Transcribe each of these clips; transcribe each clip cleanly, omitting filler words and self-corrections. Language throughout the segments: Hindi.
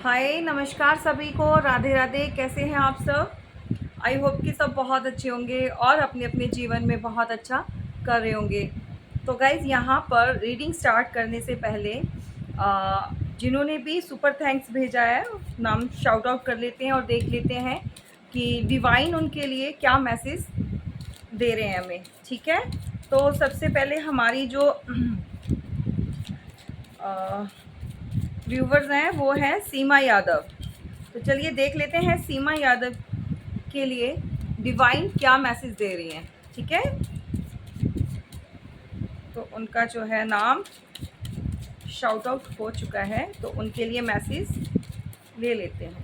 हाय नमस्कार सभी को, राधे राधे। कैसे हैं आप सब? आई होप कि सब बहुत अच्छे होंगे और अपने अपने जीवन में बहुत अच्छा कर रहे होंगे। तो गाइज़, यहाँ पर रीडिंग स्टार्ट करने से पहले जिन्होंने भी सुपर थैंक्स भेजा है, नाम शाउट आउट कर लेते हैं और देख लेते हैं कि डिवाइन उनके लिए क्या मैसेज दे रहे हैं हमें। ठीक है, तो सबसे पहले हमारी जो व्यूवर्स हैं वो हैं सीमा यादव। तो चलिए देख लेते हैं सीमा यादव के लिए डिवाइन क्या मैसेज दे रही हैं। ठीक है, तो उनका जो है नाम शाउट आउट हो चुका है, तो उनके लिए मैसेज ले लेते हैं।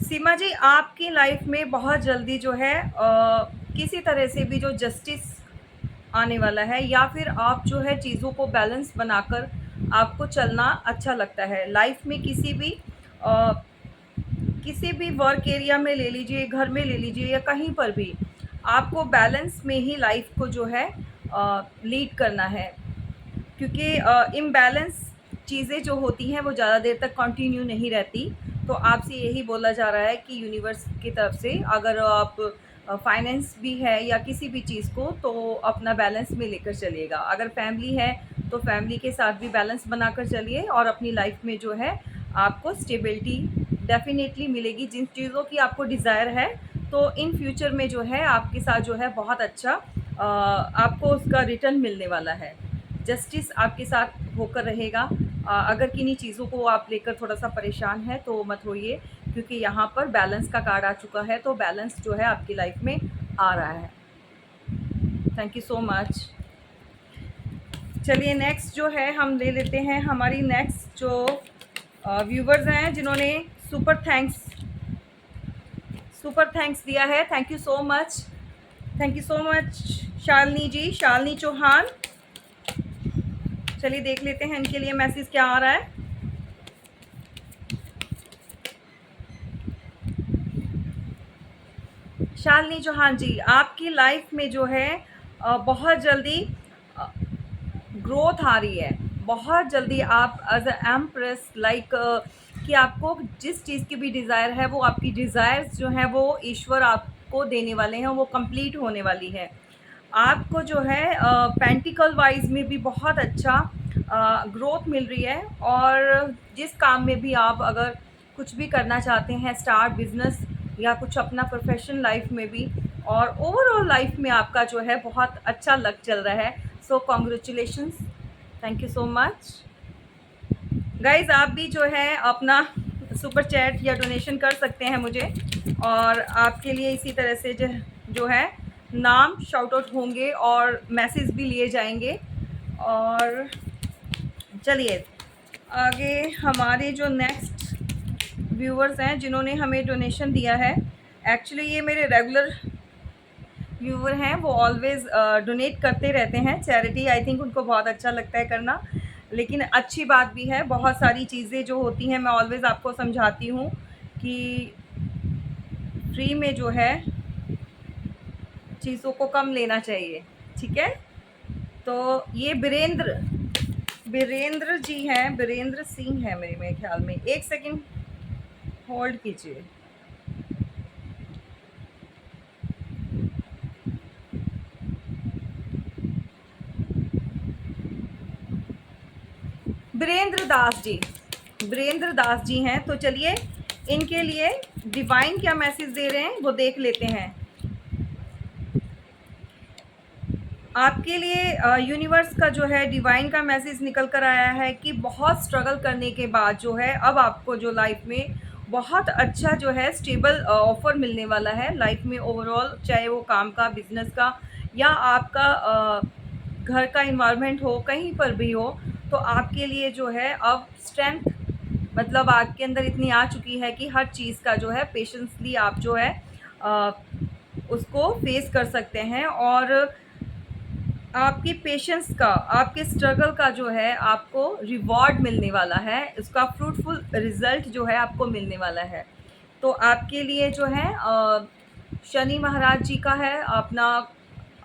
सीमा जी, आपकी लाइफ में बहुत जल्दी जो है किसी तरह से भी जो जस्टिस आने वाला है, या फिर आप जो है चीज़ों को बैलेंस बनाकर आपको चलना अच्छा लगता है लाइफ में। किसी भी वर्क एरिया में ले लीजिए, घर में ले लीजिए, या कहीं पर भी आपको बैलेंस में ही लाइफ को जो है लीड करना है। क्योंकि इम्बैलेंस चीज़ें जो होती हैं वो ज़्यादा देर तक कंटिन्यू नहीं रहती। तो आपसे यही बोला जा रहा है कि यूनिवर्स की तरफ से अगर आप फाइनेंस भी है या किसी भी चीज़ को, तो अपना बैलेंस में लेकर चलिएगा। अगर फैमिली है तो फैमिली के साथ भी बैलेंस बनाकर चलिए, और अपनी लाइफ में जो है आपको स्टेबिलिटी डेफिनेटली मिलेगी। जिन चीज़ों की आपको डिज़ायर है, तो इन फ्यूचर में जो है आपके साथ जो है बहुत अच्छा आपको उसका रिटर्न मिलने वाला है। जस्टिस आपके साथ होकर रहेगा। अगर किन्हीं चीज़ों को आप लेकर थोड़ा-सा परेशान हैं तो मत होइए, क्योंकि यहाँ पर बैलेंस का कार्ड आ चुका है, तो बैलेंस जो है आपकी लाइफ में आ रहा है। Thank you so much. चलिए नेक्स्ट जो है हम ले लेते हैं हमारी नेक्स्ट जो व्यूवर्स हैं जिन्होंने सुपर थैंक्स दिया है। Thank you so much, thank you so much Shalini ji, Shalini Chauhan. चलिए देख लेते हैं इनके लिए मैसेज क्या आ रहा है। शालिनी चौहान जी, आपकी लाइफ में जो है बहुत जल्दी ग्रोथ आ रही है। बहुत जल्दी आप एज अ एम्प्रेस लाइक कि आपको जिस चीज़ की भी डिज़ायर है, वो आपकी डिज़ायर्स जो हैं वो ईश्वर आपको देने वाले हैं, वो कंप्लीट होने वाली है। आपको जो है पेंटिकल वाइज में भी बहुत अच्छा ग्रोथ मिल रही है, और जिस काम में भी आप अगर कुछ भी करना चाहते हैं, स्टार्ट बिजनेस या कुछ अपना प्रोफेशन लाइफ में भी, और ओवरऑल लाइफ में आपका जो है बहुत अच्छा लग चल रहा है। सो congratulations, thank you so much guys. आप भी जो है अपना सुपर चैट या डोनेशन कर सकते हैं मुझे, और आपके लिए इसी तरह से जो है नाम शाउट आउट होंगे और मैसेज भी लिए जाएंगे। और चलिए आगे हमारे जो नेक्स्ट व्यूवर्स हैं जिन्होंने हमें डोनेशन दिया है, एक्चुअली ये मेरे रेगुलर व्यूवर हैं, वो ऑलवेज़ डोनेट करते रहते हैं चैरिटी। आई थिंक उनको बहुत अच्छा लगता है करना, लेकिन अच्छी बात भी है। बहुत सारी चीज़ें जो होती हैं मैं ऑलवेज़ आपको समझाती हूँ कि फ्री में जो है चीज़ों को कम लेना चाहिए। ठीक है, तो ये बीरेंद्र जी हैं, बीरेंद्र सिंह है मेरे ख्याल में। एक सेकंड होल्ड कीजिए। बीरेंद्र दास जी हैं। तो चलिए इनके लिए डिवाइन क्या मैसेज दे रहे हैं वो देख लेते हैं। आपके लिए यूनिवर्स का जो है डिवाइन का मैसेज निकल कर आया है कि बहुत स्ट्रगल करने के बाद जो है अब आपको जो लाइफ में बहुत अच्छा जो है स्टेबल ऑफर मिलने वाला है लाइफ में ओवरऑल, चाहे वो काम का, बिजनेस का, या आपका घर का इन्वायरमेंट हो, कहीं पर भी हो। तो आपके लिए जो है अब स्ट्रेंथ मतलब आपके अंदर इतनी आ चुकी है कि हर चीज़ का जो है पेशेंसली आप जो है अ, उसको फेस कर सकते हैं, और आपकी पेशेंस का, आपके स्ट्रगल का जो है आपको रिवॉर्ड मिलने वाला है। उसका फ्रूटफुल रिजल्ट जो है आपको मिलने वाला है। तो आपके लिए जो है शनि महाराज जी का है अपना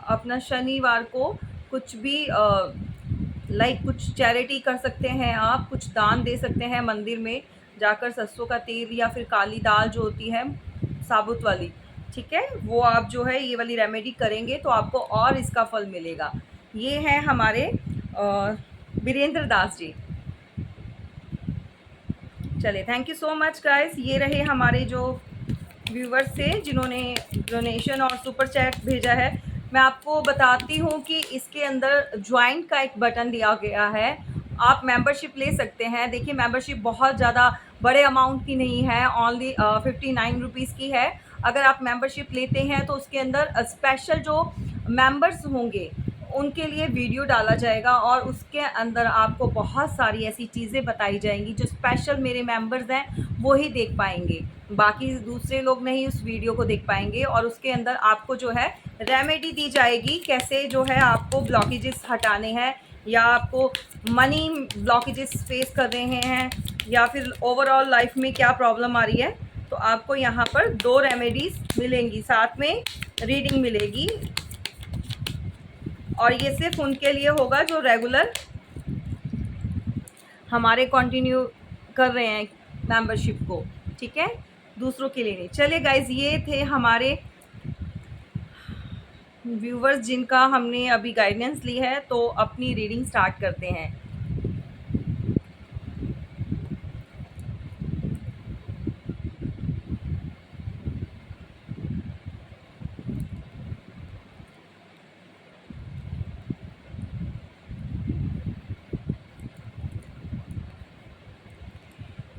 अपना शनिवार को कुछ भी लाइक कुछ चैरिटी कर सकते हैं आप, कुछ दान दे सकते हैं मंदिर में जाकर, सरसों का तेल या फिर काली दाल जो होती है साबुत वाली, ठीक है, वो आप जो है ये वाली रेमेडी करेंगे तो आपको और इसका फल मिलेगा। ये हैं हमारे वीरेंद्र दास जी। चलिए, thank you so much guys. ये रहे हमारे जो व्यूवर्स थे जिन्होंने डोनेशन और सुपर चैट भेजा है। मैं आपको बताती हूँ कि इसके अंदर ज्वाइन का एक बटन दिया गया है, आप मेंबरशिप ले सकते हैं। देखिए, मेंबरशिप बहुत ज़्यादा बड़े अमाउंट की नहीं है, ओनली 59 रुपीज़ की है। अगर आप मेंबरशिप लेते हैं तो उसके अंदर स्पेशल जो मेंबर्स होंगे उनके लिए वीडियो डाला जाएगा और उसके अंदर आपको बहुत सारी ऐसी चीज़ें बताई जाएंगी जो स्पेशल मेरे मेंबर्स हैं वो ही देख पाएंगे, बाकी दूसरे लोग नहीं उस वीडियो को देख पाएंगे। और उसके अंदर आपको जो है रेमेडी दी जाएगी, कैसे जो है आपको ब्लॉकेजेस हटाने हैं, या आपको मनी ब्लॉकेजेस फेस कर रहे हैं, या फिर ओवरऑल लाइफ में क्या प्रॉब्लम आ रही है, तो आपको यहाँ पर 2 रेमेडीज़ मिलेंगी, साथ में रीडिंग मिलेगी। और ये सिर्फ उनके लिए होगा जो रेगुलर हमारे कंटिन्यू कर रहे हैं मेंबरशिप को, ठीक है, दूसरों के लिए नहीं। चलिए गाइज, ये थे हमारे व्यूवर्स जिनका हमने अभी गाइडेंस ली है, तो अपनी रीडिंग स्टार्ट करते हैं।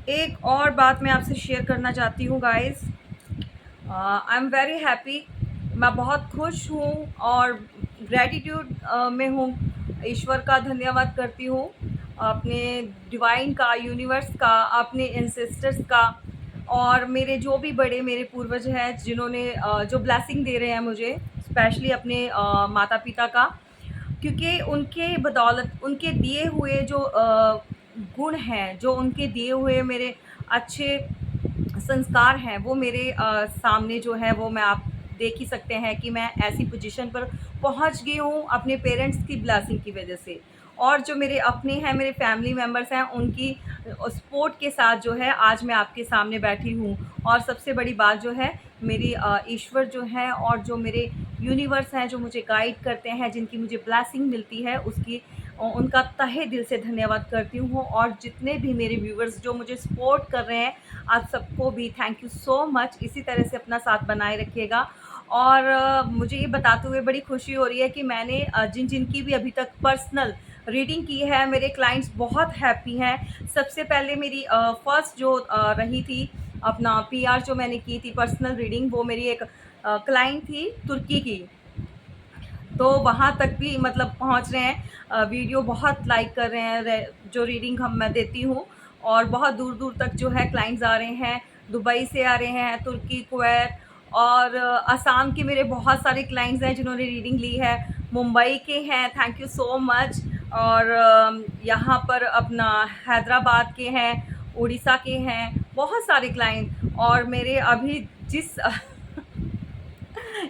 एक और बात मैं आपसे शेयर करना चाहती हूँ guys, I am very happy, मैं बहुत खुश हूँ और ग्रैटिट्यूड में हूँ, ईश्वर का धन्यवाद करती हूँ, अपने डिवाइन का, यूनिवर्स का, अपने एंसेस्टर्स का, और मेरे जो भी बड़े मेरे पूर्वज हैं जिन्होंने जो ब्लेसिंग दे रहे हैं मुझे, स्पेशली अपने माता पिता का, क्योंकि उनके बदौलत, उनके दिए हुए जो गुण हैं, जो उनके दिए हुए मेरे अच्छे संस्कार हैं, वो मेरे सामने जो है वो मैं आप देख ही सकते हैं कि मैं ऐसी पोजीशन पर पहुंच गई हूँ अपने पेरेंट्स की ब्लेसिंग की वजह से। और जो मेरे अपने हैं, मेरे फैमिली मेम्बर्स हैं, उनकी सपोर्ट के साथ जो है आज मैं आपके सामने बैठी हूँ। और सबसे बड़ी बात जो है, मेरी ईश्वर जो है और जो मेरे यूनिवर्स हैं जो मुझे गाइड करते हैं, जिनकी मुझे ब्लेसिंग मिलती है, उसकी उनका तहे दिल से धन्यवाद करती हूँ। और जितने भी मेरे व्यूवर्स जो मुझे सपोर्ट कर रहे हैं, आप सबको भी थैंक यू सो मच। इसी तरह से अपना साथ बनाए रखिएगा। और मुझे ये बताते हुए बड़ी खुशी हो रही है कि मैंने जिन जिनकी भी अभी तक पर्सनल रीडिंग की है, मेरे क्लाइंट्स बहुत हैप्पी हैं। सबसे पहले मेरी फर्स्ट जो रही थी अपना पीआर जो मैंने की थी पर्सनल रीडिंग, वो मेरी एक क्लाइंट थी तुर्की की, तो वहाँ तक भी मतलब पहुँच रहे हैं, वीडियो बहुत लाइक कर रहे हैं जो रीडिंग मैं देती हूँ। और बहुत दूर दूर तक जो है क्लाइंट्स आ रहे हैं, दुबई से आ रहे हैं, तुर्की, कुवैत और असम के मेरे बहुत सारे क्लाइंट्स हैं जिन्होंने रीडिंग ली है, मुंबई के हैं, थैंक यू सो मच। और यहाँ पर अपना हैदराबाद के हैं, उड़ीसा के हैं, बहुत सारे क्लाइंट। और मेरे अभी जिस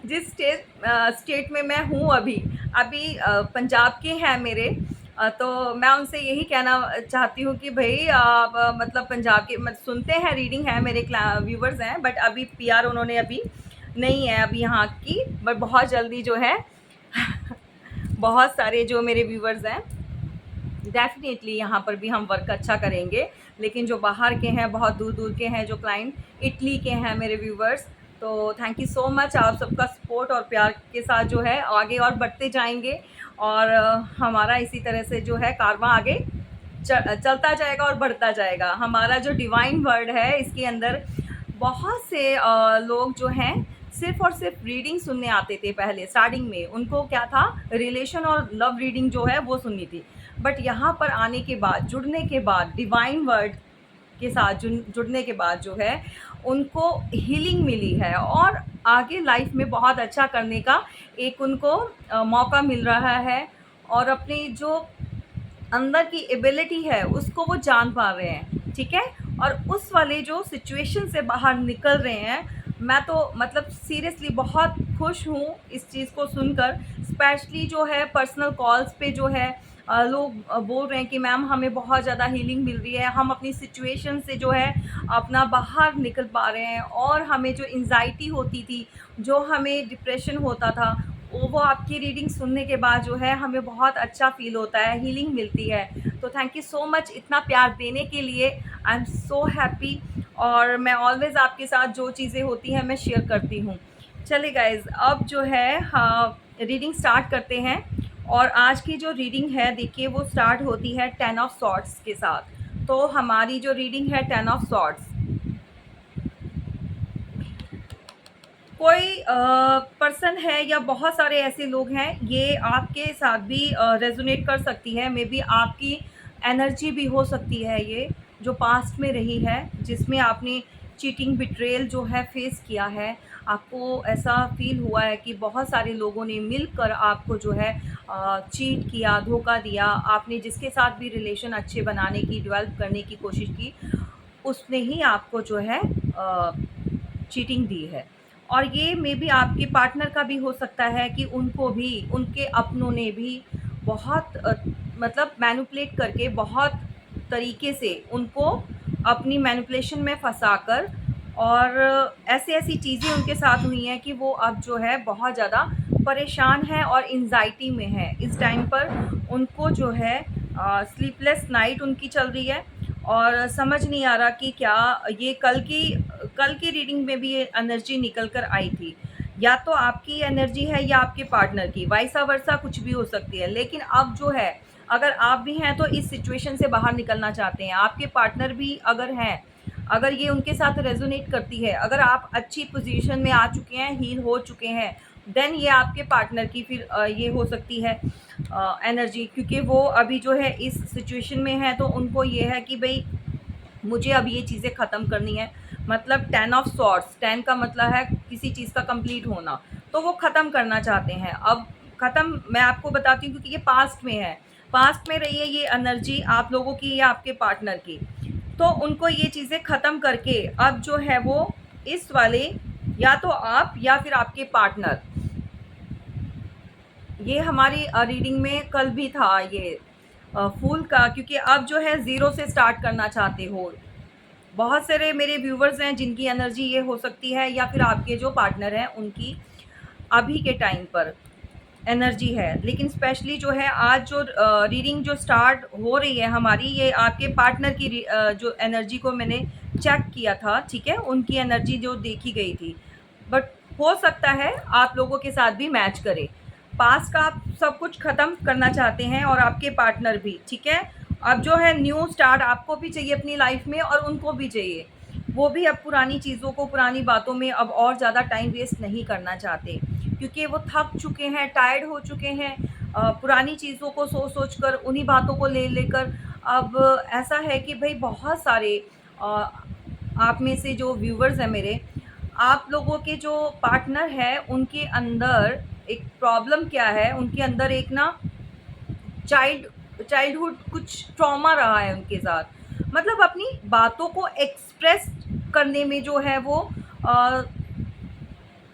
जिस स्टेट में मैं हूँ अभी अभी पंजाब के हैं मेरे, तो मैं उनसे यही कहना चाहती हूँ कि भाई आप मतलब पंजाब के सुनते हैं, रीडिंग है, मेरे व्यूवर्स हैं, बट अभी पीआर उन्होंने अभी नहीं है अभी यहाँ की, बट बहुत जल्दी जो है बहुत सारे जो मेरे व्यूवर्स हैं डेफिनेटली यहाँ पर भी हम वर्क अच्छा करेंगे। लेकिन जो बाहर के हैं, बहुत दूर दूर के हैं जो क्लाइंट, इटली के हैं मेरे व्यूवर्स, तो थैंक यू सो मच। आप सबका सपोर्ट और प्यार के साथ जो है आगे और बढ़ते जाएंगे, और हमारा इसी तरह से जो है कारवां आगे चलता जाएगा और बढ़ता जाएगा। हमारा जो डिवाइन वर्ड है, इसके अंदर बहुत से लोग जो हैं सिर्फ और सिर्फ रीडिंग सुनने आते थे पहले स्टार्टिंग में, उनको क्या था, रिलेशन और लव रीडिंग जो है वो सुननी थी। बट यहाँ पर आने के बाद, जुड़ने के बाद, डिवाइन वर्ड के साथ जुड़ने के बाद जो है उनको हीलिंग मिली है, और आगे लाइफ में बहुत अच्छा करने का एक उनको मौका मिल रहा है। और अपनी जो अंदर की एबिलिटी है उसको वो जान पा रहे हैं, ठीक है, और उस वाले जो सिचुएशन से बाहर निकल रहे हैं। मैं तो मतलब सीरियसली बहुत खुश हूँ इस चीज़ को सुनकर, स्पेशली जो है पर्सनल कॉल्स पे जो है लोग बोल रहे हैं कि मैम हमें बहुत ज़्यादा हीलिंग मिल रही है, हम अपनी सिचुएशन से जो है अपना बाहर निकल पा रहे हैं, और हमें जो एंग्जाइटी होती थी, जो हमें डिप्रेशन होता था, वो आपकी रीडिंग सुनने के बाद जो है हमें बहुत अच्छा फ़ील होता है, हीलिंग मिलती है। तो थैंक यू सो मच इतना प्यार देने के लिए। आई एम सो हैप्पी, और मैं ऑलवेज़ आपके साथ जो चीज़ें होती हैं मैं शेयर करती हूँ। चलिए गाइज़, अब जो है हाँ, रीडिंग स्टार्ट करते हैं। और आज की जो रीडिंग है देखिए, वो स्टार्ट होती है 10 ऑफ सॉर्ड्स के साथ। तो हमारी जो रीडिंग है 10 ऑफ सॉर्ड्स, कोई पर्सन है या बहुत सारे ऐसे लोग हैं, ये आपके साथ भी रेजोनेट कर सकती है। मे बी आपकी एनर्जी भी हो सकती है ये, जो पास्ट में रही है, जिसमें आपने चीटिंग बिट्रेयल जो है फेस किया है। आपको ऐसा फील हुआ है कि बहुत सारे लोगों ने मिलकर आपको जो है चीट किया, धोखा दिया। आपने जिसके साथ भी रिलेशन अच्छे बनाने की, डेवलप करने की कोशिश की, उसने ही आपको जो है चीटिंग दी है। और ये मे बी आपके पार्टनर का भी हो सकता है कि उनको भी उनके अपनों ने भी बहुत मतलब मैनिपुलेट करके, बहुत तरीके से उनको अपनी मैनिपुलेशन में फंसाकर, और ऐसी-ऐसी चीज़ें उनके साथ हुई हैं कि वो अब जो है बहुत ज़्यादा परेशान हैं और एंग्ज़ायटी में हैं। इस टाइम पर उनको जो है स्लीपलेस नाइट उनकी चल रही है, और समझ नहीं आ रहा कि क्या ये कल की रीडिंग में भी ये एनर्जी निकल कर आई थी। या तो आपकी एनर्जी है या आपके पार्टनर की, वाइसा वर्सा कुछ भी हो सकती है। लेकिन अब जो है, अगर आप भी हैं तो इस सिचुएशन से बाहर निकलना चाहते हैं, आपके पार्टनर भी अगर हैं, अगर ये उनके साथ रेजोनेट करती है, अगर आप अच्छी पोजीशन में आ चुके हैं, हील हो चुके हैं, देन ये आपके पार्टनर की फिर ये हो सकती है एनर्जी, क्योंकि वो अभी जो है इस सिचुएशन में है। तो उनको ये है कि भई मुझे अब ये चीज़ें ख़त्म करनी है। मतलब 10 ऑफ सॉर्ड्स, 10 का मतलब है किसी चीज़ का कंप्लीट होना, तो वो ख़त्म करना चाहते हैं। अब ख़त्म मैं आपको बताती हूँ, क्योंकि ये पास्ट में है, पास्ट में रही है ये एनर्जी आप लोगों की या आपके पार्टनर की। तो उनको ये चीज़ें ख़त्म करके अब जो है वो इस वाले, या तो आप या फिर आपके पार्टनर, ये हमारी रीडिंग में कल भी था ये फूल का, क्योंकि अब जो है ज़ीरो से स्टार्ट करना चाहते हो। बहुत सारे मेरे व्यूवर्स हैं जिनकी एनर्जी ये हो सकती है, या फिर आपके जो पार्टनर हैं उनकी अभी के टाइम पर एनर्जी है। लेकिन स्पेशली जो है आज जो रीडिंग जो स्टार्ट हो रही है हमारी, ये आपके पार्टनर की जो एनर्जी को मैंने चेक किया था, ठीक है, उनकी एनर्जी जो देखी गई थी। बट हो सकता है आप लोगों के साथ भी मैच करे। पास का आप सब कुछ ख़त्म करना चाहते हैं, और आपके पार्टनर भी, ठीक है। अब जो है न्यू स्टार्ट आपको भी चाहिए अपनी लाइफ में, और उनको भी चाहिए। वो भी अब पुरानी चीज़ों को, पुरानी बातों में अब और ज़्यादा टाइम वेस्ट नहीं करना चाहते, क्योंकि वो थक चुके हैं, टायर्ड हो चुके हैं पुरानी चीज़ों को सोच कर, उन्हीं बातों को ले लेकर। अब ऐसा है कि भाई बहुत सारे अ, आप में से जो व्यूवर्स हैं मेरे, आप लोगों के जो पार्टनर है उनके अंदर एक प्रॉब्लम क्या है, उनके अंदर एक ना चाइल्डहुड कुछ ट्रॉमा रहा है उनके साथ। मतलब अपनी बातों को एक्सप्रेस करने में जो है वो अ,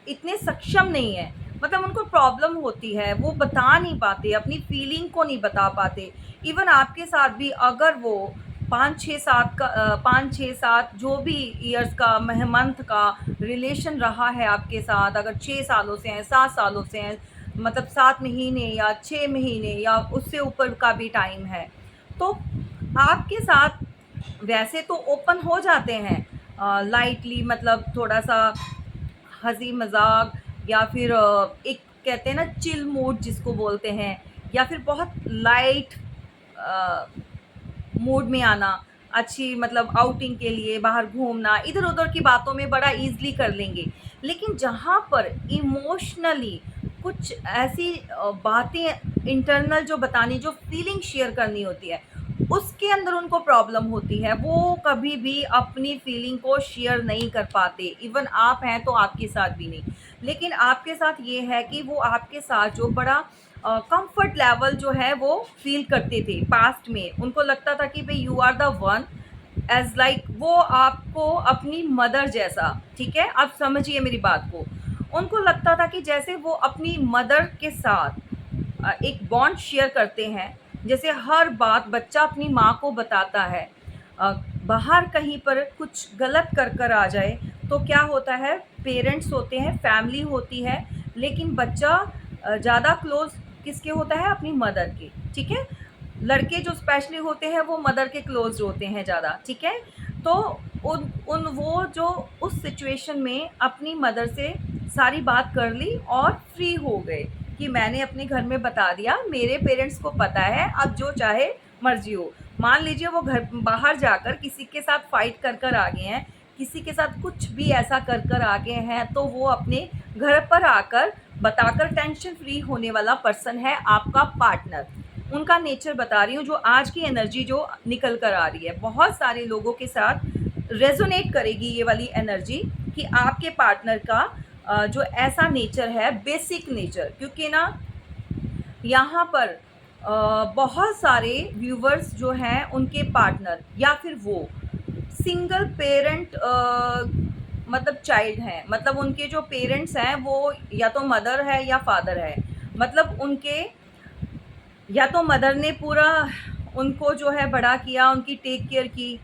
इतने सक्षम नहीं है। मतलब उनको प्रॉब्लम होती है, वो बता नहीं पाते, अपनी फीलिंग को नहीं बता पाते। इवन आपके साथ भी अगर वो 5 6 7 जो भी ईयर्स का, मंथ का रिलेशन रहा है आपके साथ, अगर 6 सालों से हैं, 7 सालों से हैं, मतलब 7 महीने या 6 महीने या उससे ऊपर का भी टाइम है, तो आपके साथ वैसे तो ओपन हो जाते हैं लाइटली, मतलब थोड़ा-सा हँसी मज़ाक, या फिर एक कहते हैं ना चिल मूड जिसको बोलते हैं, या फिर बहुत लाइट अ, मूड में आना, अच्छी मतलब आउटिंग के लिए बाहर घूमना, इधर-उधर की बातों में बड़ा ईज़िली कर लेंगे। लेकिन जहाँ पर इमोशनली कुछ ऐसी बातें इंटरनल जो बतानी, जो फीलिंग शेयर करनी होती है, उसके अंदर उनको प्रॉब्लम होती है। वो कभी भी अपनी फीलिंग को शेयर नहीं कर पाते। इवन आप हैं तो आपके साथ भी नहीं। लेकिन आपके साथ ये है कि वो आपके साथ जो बड़ा कंफर्ट लेवल जो है वो फ़ील करते थे पास्ट में। उनको लगता था कि भई you are the one, as like वो आपको अपनी मदर जैसा, ठीक है? आप समझिए मेरी बात को। उनको लगता था कि जैसे वो अपनी मदर के साथ एक बॉन्ड शेयर करते हैं, जैसे हर बात बच्चा अपनी माँ को बताता है। अ, बाहर कहीं पर कुछ गलत कर आ जाए तो क्या होता है, पेरेंट्स होते हैं, फैमिली होती है, लेकिन बच्चा ज़्यादा क्लोज़ किसके होता है, अपनी मदर के, ठीक है? लड़के जो स्पेशली होते हैं वो मदर के क्लोज़ होते हैं ज़्यादा, ठीक है? तो उन उन वो जो उस सिचुएशन में अपनी मदर से सारी बात कर ली और फ्री हो गए कि मैंने अपने घर में बता दिया, मेरे पेरेंट्स को पता है, अब जो चाहे मर्ज़ी हो। मान लीजिए वो घर बाहर जाकर किसी के साथ फाइट कर आ गए हैं, किसी के साथ कुछ भी ऐसा कर आ गए हैं, तो वो अपने घर पर आकर बताकर टेंशन फ्री होने वाला पर्सन है आपका पार्टनर। उनका नेचर बता रही हूँ, जो आज की एनर्जी जो निकल कर आ रही है, बहुत सारे लोगों के साथ रेजोनेट करेगी ये वाली एनर्जी कि आपके पार्टनर का जो ऐसा नेचर है, बेसिक नेचर, क्योंकि ना यहाँ पर बहुत सारे व्यूवर्स जो हैं उनके पार्टनर या फिर वो सिंगल पेरेंट मतलब चाइल्ड हैं, मतलब उनके जो पेरेंट्स हैं वो या तो मदर है या फादर है, मतलब उनके या तो मदर ने पूरा उनको जो है बड़ा किया, उनकी टेक केयर की,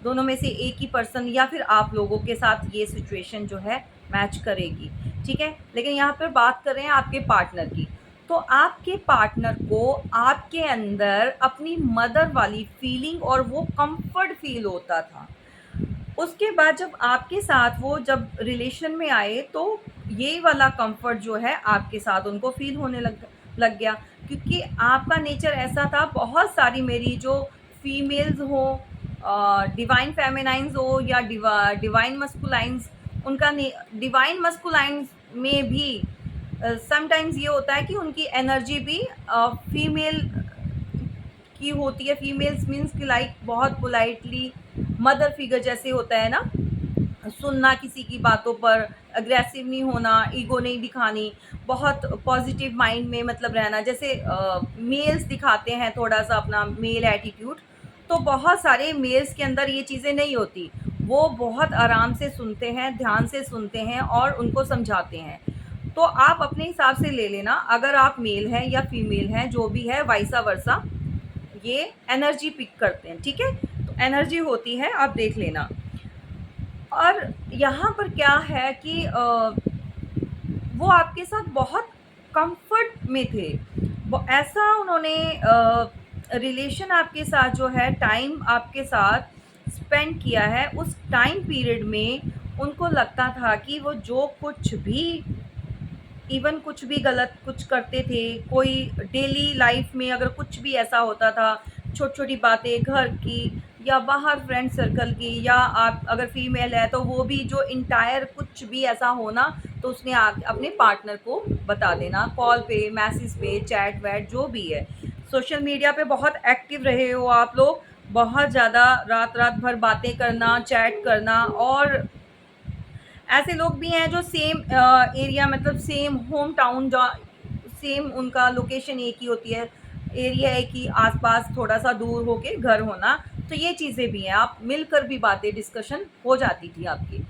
दोनों में से एक ही पर्सन, या फिर आप लोगों के साथ ये सिचुएशन जो है मैच करेगी, ठीक है? लेकिन यहाँ पर बात कर रहे हैं आपके पार्टनर की। तो आपके पार्टनर को आपके अंदर अपनी मदर वाली फीलिंग और वो कंफर्ट फील होता था। उसके बाद जब आपके साथ वो जब रिलेशन में आए तो ये वाला कंफर्ट जो है आपके साथ उनको फील होने लग गया, क्योंकि आपका नेचर ऐसा था। बहुत सारी मेरी जो फीमेल्स हो, डिवाइन फेमिनाइंस हो या डिवाइन मस्कुलाइंस, उनका डिवाइन मस्कुलाइंस में भी समटाइम्स ये होता है कि उनकी एनर्जी भी फीमेल की होती है। फीमेल्स मीन्स कि लाइक बहुत पोलाइटली मदर फिगर जैसे होता है ना, सुनना किसी की बातों पर, अग्रेसिव नहीं होना, ईगो नहीं दिखानी, बहुत पॉजिटिव माइंड में मतलब रहना, जैसे मेल्स दिखाते हैं थोड़ा सा अपना मेल एटीट्यूड, तो बहुत सारे मेल्स के अंदर ये चीज़ें नहीं होती। वो बहुत आराम से सुनते हैं, ध्यान से सुनते हैं और उनको समझाते हैं। तो आप अपने हिसाब से ले लेना, अगर आप मेल हैं या फीमेल हैं, जो भी है वाइसा वर्सा, ये एनर्जी पिक करते हैं, ठीक है? तो एनर्जी होती है, आप देख लेना। और यहाँ पर क्या है कि वो आपके साथ बहुत कंफर्ट में थे। वो ऐसा उन्होंने रिलेशन आपके साथ जो है, टाइम आपके साथ स्पेंड किया है, उस टाइम पीरियड में उनको लगता था कि वो जो कुछ भी, इवन कुछ भी गलत कुछ करते थे, कोई डेली लाइफ में अगर कुछ भी ऐसा होता था, छोटी-छोटी बातें घर की या बाहर फ्रेंड सर्कल की, या आप अगर फीमेल है तो वो भी जो इंटायर कुछ भी ऐसा होना, तो उसने अपने पार्टनर को बता देना, कॉल पे, मैसेज पे, चैट वैट जो भी है। सोशल मीडिया पे बहुत एक्टिव रहे हो आप लोग, बहुत ज़्यादा रात-रात भर बातें करना, चैट करना, और ऐसे लोग भी हैं जो सेम एरिया, मतलब सेम होम टाउन, सेम उनका लोकेशन एक ही होती है, एरिया एक ही, आसपास थोड़ा सा दूर होके घर होना, तो ये चीज़ें भी हैं, आप मिलकर भी बातें डिस्कशन हो जाती थी आपकी।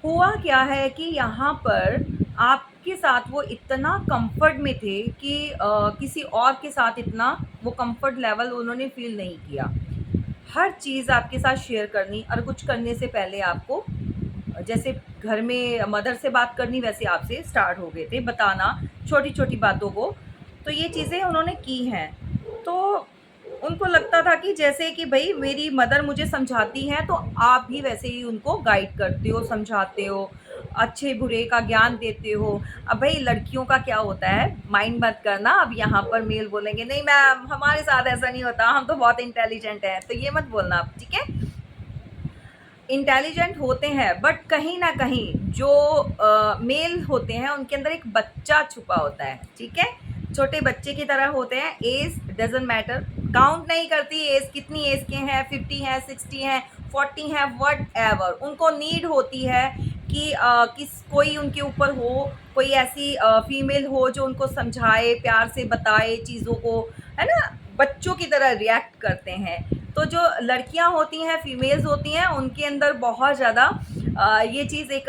हुआ क्या है कि यहाँ पर आपके साथ वो इतना कंफर्ट में थे कि किसी और के साथ इतना वो कंफर्ट लेवल उन्होंने फील नहीं किया। हर चीज़ आपके साथ शेयर करनी, और कुछ करने से पहले आपको, जैसे घर में मदर से बात करनी, वैसे आपसे स्टार्ट हो गए थे बताना छोटी-छोटी बातों को। तो ये चीज़ें उन्होंने की हैं। तो उनको लगता था कि जैसे कि भई मेरी मदर मुझे समझाती हैं, तो आप भी वैसे ही उनको गाइड करते हो, समझाते हो, अच्छे-बुरे का ज्ञान देते हो। अब भई लड़कियों का क्या होता है, माइंड मत करना, अब यहाँ पर मेल बोलेंगे, "नहीं मैम, हमारे साथ ऐसा नहीं होता, हम तो बहुत इंटेलिजेंट हैं।" तो ये मत बोलना आप, ठीक है? इंटेलिजेंट होते हैं, बट कहीं न कहीं जो मेल होते हैं उनके अंदर एक बच्चा छुपा होता है, ठीक है? छोटे बच्चे की तरह होते हैं, एज डज़न्ट मैटर, काउंट नहीं करती एज, कितनी एज के हैं, 50 हैं, 60 हैं, 40 हैं, व्हाटएवर, उनको नीड होती है कि किस कोई उनके ऊपर हो, कोई ऐसी फीमेल हो जो उनको समझाए, प्यार से बताए चीज़ों को, है ना? बच्चों की तरह रिएक्ट करते हैं। तो जो लड़कियां होती हैं, फीमेल्स होती हैं, उनके अंदर बहुत ज़्यादा ये चीज़, एक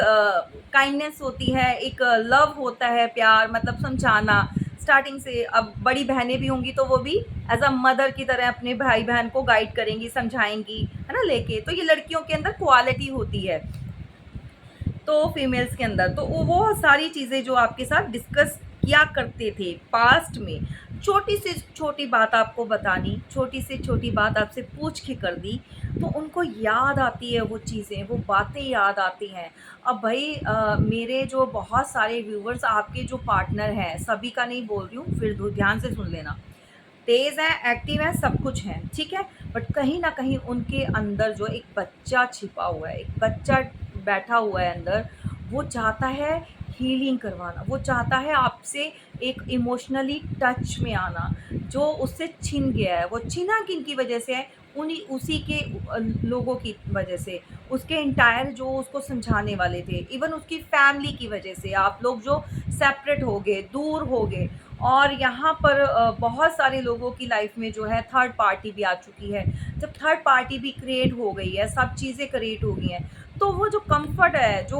काइंडनेस होती है, एक लव होता है, प्यार मतलब समझाना, स्टार्टिंग से। अब बड़ी बहनें भी होंगी तो वो भी एज अ मदर की तरह अपने भाई बहन को गाइड करेंगी, समझाएंगी, है ना, लेके। तो ये लड़कियों के अंदर क्वालिटी होती है, तो फीमेल्स के अंदर तो वो सारी चीज़ें जो आपके साथ डिस्कस किया करते थे पास्ट में, छोटी से छोटी बात आपको बतानी, छोटी से छोटी बात आपसे पूछ के कर दी, तो उनको याद आती है वो चीज़ें, वो बातें याद आती हैं। अब भाई मेरे जो बहुत सारे व्यूवर्स, आपके जो पार्टनर हैं, सभी का नहीं बोल रही हूँ, फिर ध्यान से सुन लेना, तेज़ हैं, एक्टिव हैं, सब कुछ हैं, ठीक है? बट कहीं न कहीं उनके अंदर जो एक बच्चा छिपा हुआ है, एक बच्चा बैठा हुआ है अंदर, वो चाहता है हीलिंग करवाना, वो चाहता है आपसे एक इमोशनली टच में आना, जो उससे छिन गया है। वो छिना किन की वजह से है? उन्हीं उसी के लोगों की वजह से, उसके एंटायर जो उसको समझाने वाले थे, इवन उसकी फैमिली की वजह से। आप लोग जो सेपरेट हो गए, दूर हो गए, और यहाँ पर बहुत सारे लोगों की लाइफ में जो है थर्ड पार्टी भी आ चुकी है। जब थर्ड पार्टी भी क्रिएट हो गई है, सब चीज़ें क्रिएट हो गई हैं, तो वो जो कंफर्ट है, जो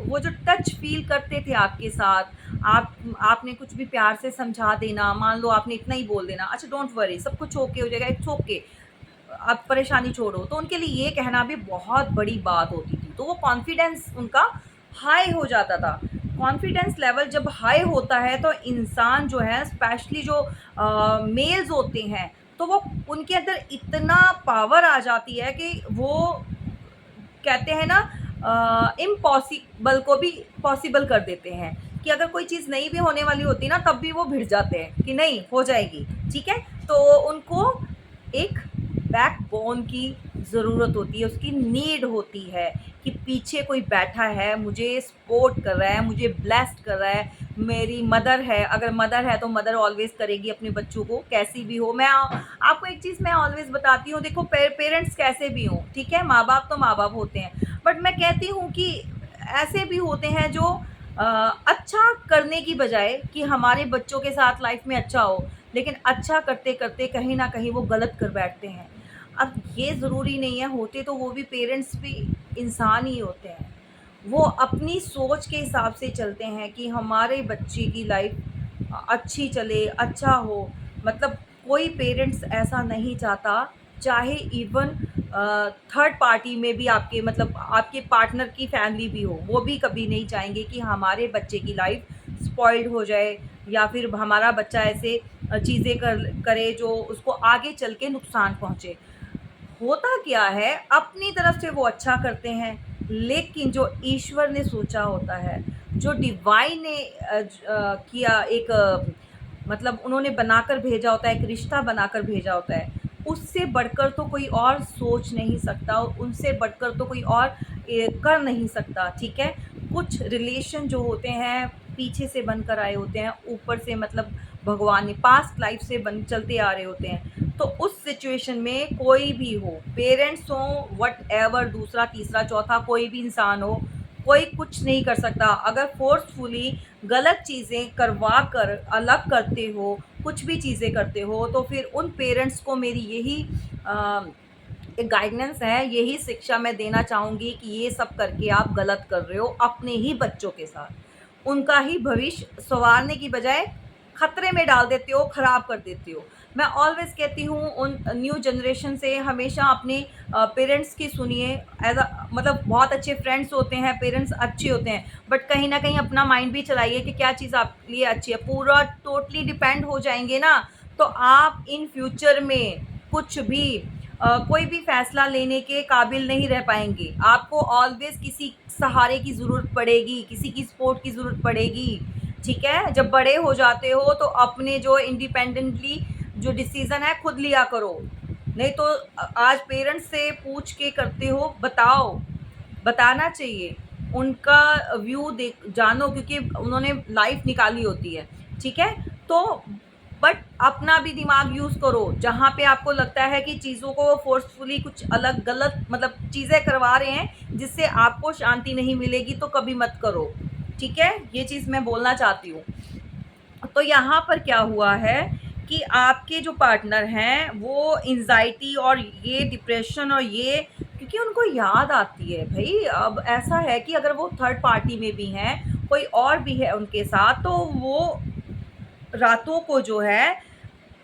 वो जो टच फील करते थे आपके साथ, आपने कुछ भी प्यार से समझा देना, मान लो आपने इतना ही बोल देना, अच्छा डोंट वरी, सब कुछ ओके हो जाएगा, इट्स ओके, आप परेशानी छोड़ो, तो उनके लिए ये कहना भी बहुत बड़ी बात होती थी। तो वो कॉन्फिडेंस उनका हाई हो जाता था। कॉन्फिडेंस लेवल जब हाई होता है तो इंसान जो है, स्पेशली जो मेल्स होते हैं, तो वो उनके अंदर इतना पावर आ जाती है कि वो कहते हैं ना, इम्पॉसिबल को भी पॉसिबल कर देते हैं। कि अगर कोई चीज़ नहीं भी होने वाली होती ना, तब भी वो भिड़ जाते हैं कि नहीं हो जाएगी, ठीक है। तो उनको एक बैकबोन की ज़रूरत होती है, उसकी नीड होती है कि पीछे कोई बैठा है, मुझे सपोर्ट कर रहा है, मुझे ब्लेस्ड कर रहा है। मेरी मदर है, अगर मदर है तो मदर ऑलवेज़ करेगी अपने बच्चों को, कैसी भी हो। मैं आपको एक चीज़ मैं ऑलवेज़ बताती हूँ, देखो पेरेंट्स कैसे भी हों, ठीक है, माँ बाप तो माँ बाप होते हैं, बट मैं कहती हूँ कि ऐसे भी होते हैं जो अच्छा करने की बजाय कि हमारे बच्चों के साथ लाइफ में अच्छा हो, लेकिन अच्छा करते करते कहीं ना कहीं वो गलत कर बैठते हैं। अब ये ज़रूरी नहीं है, होते तो वो भी पेरेंट्स भी इंसान ही होते हैं। वो अपनी सोच के हिसाब से चलते हैं कि हमारे बच्चे की लाइफ अच्छी चले, अच्छा हो। मतलब कोई पेरेंट्स ऐसा नहीं चाहता, चाहे इवन थर्ड पार्टी में भी आपके, मतलब आपके पार्टनर की फैमिली भी हो, वो भी कभी नहीं चाहेंगे कि हमारे बच्चे की लाइफ स्पॉइल्ड हो जाए, या फिर हमारा बच्चा ऐसे चीज़ें करे जो उसको आगे चल के नुकसान पहुँचे। होता क्या है, अपनी तरफ से वो अच्छा करते हैं, लेकिन जो ईश्वर ने सोचा होता है, जो डिवाइन ने किया, एक मतलब उन्होंने बनाकर भेजा होता है, एक रिश्ता बनाकर भेजा होता है, उससे बढ़कर तो कोई और सोच नहीं सकता, और उनसे बढ़कर तो कोई और कर नहीं सकता, ठीक है। कुछ रिलेशन जो होते हैं पीछे से बनकर आए होते हैं, ऊपर से मतलब भगवान ने पास्ट लाइफ से बन चलते आ रहे होते हैं। तो उस सिचुएशन में कोई भी हो, पेरेंट्स हो, व्हाटएवर, दूसरा तीसरा चौथा कोई भी इंसान हो, कोई कुछ नहीं कर सकता। अगर फोर्सफुली गलत चीज़ें करवा कर अलग करते हो, कुछ भी चीज़ें करते हो, तो फिर उन पेरेंट्स को मेरी यही एक गाइडेंस है, यही शिक्षा मैं देना चाहूँगी कि ये सब करके आप गलत कर रहे हो अपने ही बच्चों के साथ। उनका ही भविष्य सँवारने की बजाय खतरे में डाल देते हो, ख़राब कर देते हो। मैं ऑलवेज़ कहती हूँ, उन न्यू जनरेशन से हमेशा अपने पेरेंट्स की सुनिए। एज़ अ मतलब बहुत अच्छे फ्रेंड्स होते हैं, पेरेंट्स अच्छे होते हैं, बट कहीं न कहीं अपना माइंड भी चलाइए कि क्या चीज़ आपके लिए अच्छी है। पूरा टोटली डिपेंड हो जाएँगे ना, तो आप इन फ्यूचर में कुछ भी कोई भी फ़ैसला लेने के काबिल नहीं रह पाएँगे। आपको ऑलवेज़ किसी सहारे की ज़रूरत पड़ेगी, किसी की सपोर्ट की ज़रूरत पड़ेगी, ठीक है? जब बड़े हो जाते हो तो अपने जो इंडिपेंडेंटली जो डिसीज़न है खुद लिया करो। नहीं तो आज पेरेंट्स से पूछ के करते हो, बताओ, बताना चाहिए। उनका व्यू देख जानो, क्योंकि उन्होंने लाइफ़ निकाली होती है, ठीक है? तो बट अपना भी दिमाग यूज़ करो, जहाँ पे आपको लगता है कि चीज़ों को फ़ोर्सफुली कुछ अलग गलत मतलब चीज़ें करवा रहे हैं, जिससे आपको शांति नहीं मिलेगी, तो कभी मत करो, ठीक है? ये चीज़ मैं बोलना चाहती हूँ। तो यहाँ पर क्या हुआ है कि आपके जो पार्टनर हैं वो एंजाइटी और ये डिप्रेशन और ये, क्योंकि उनको याद आती है भाई। अब ऐसा है कि अगर वो थर्ड पार्टी में भी हैं, कोई और भी है उनके साथ, तो वो रातों को जो है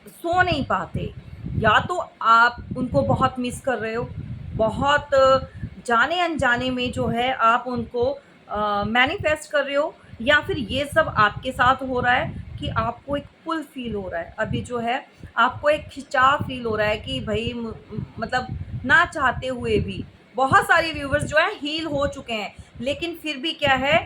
सो नहीं पाते। या तो आप उनको बहुत मिस कर रहे हो, बहुत जाने अनजाने में जो है आप उनको मैनिफेस्ट कर रहे हो, या फिर ये सब आपके साथ हो रहा है कि आपको एक पुल फील हो रहा है अभी जो है, आपको एक खिंचाव फील हो रहा है कि भाई मतलब ना चाहते हुए भी बहुत सारे व्यूवर्स जो है हील हो चुके हैं, लेकिन फिर भी क्या है,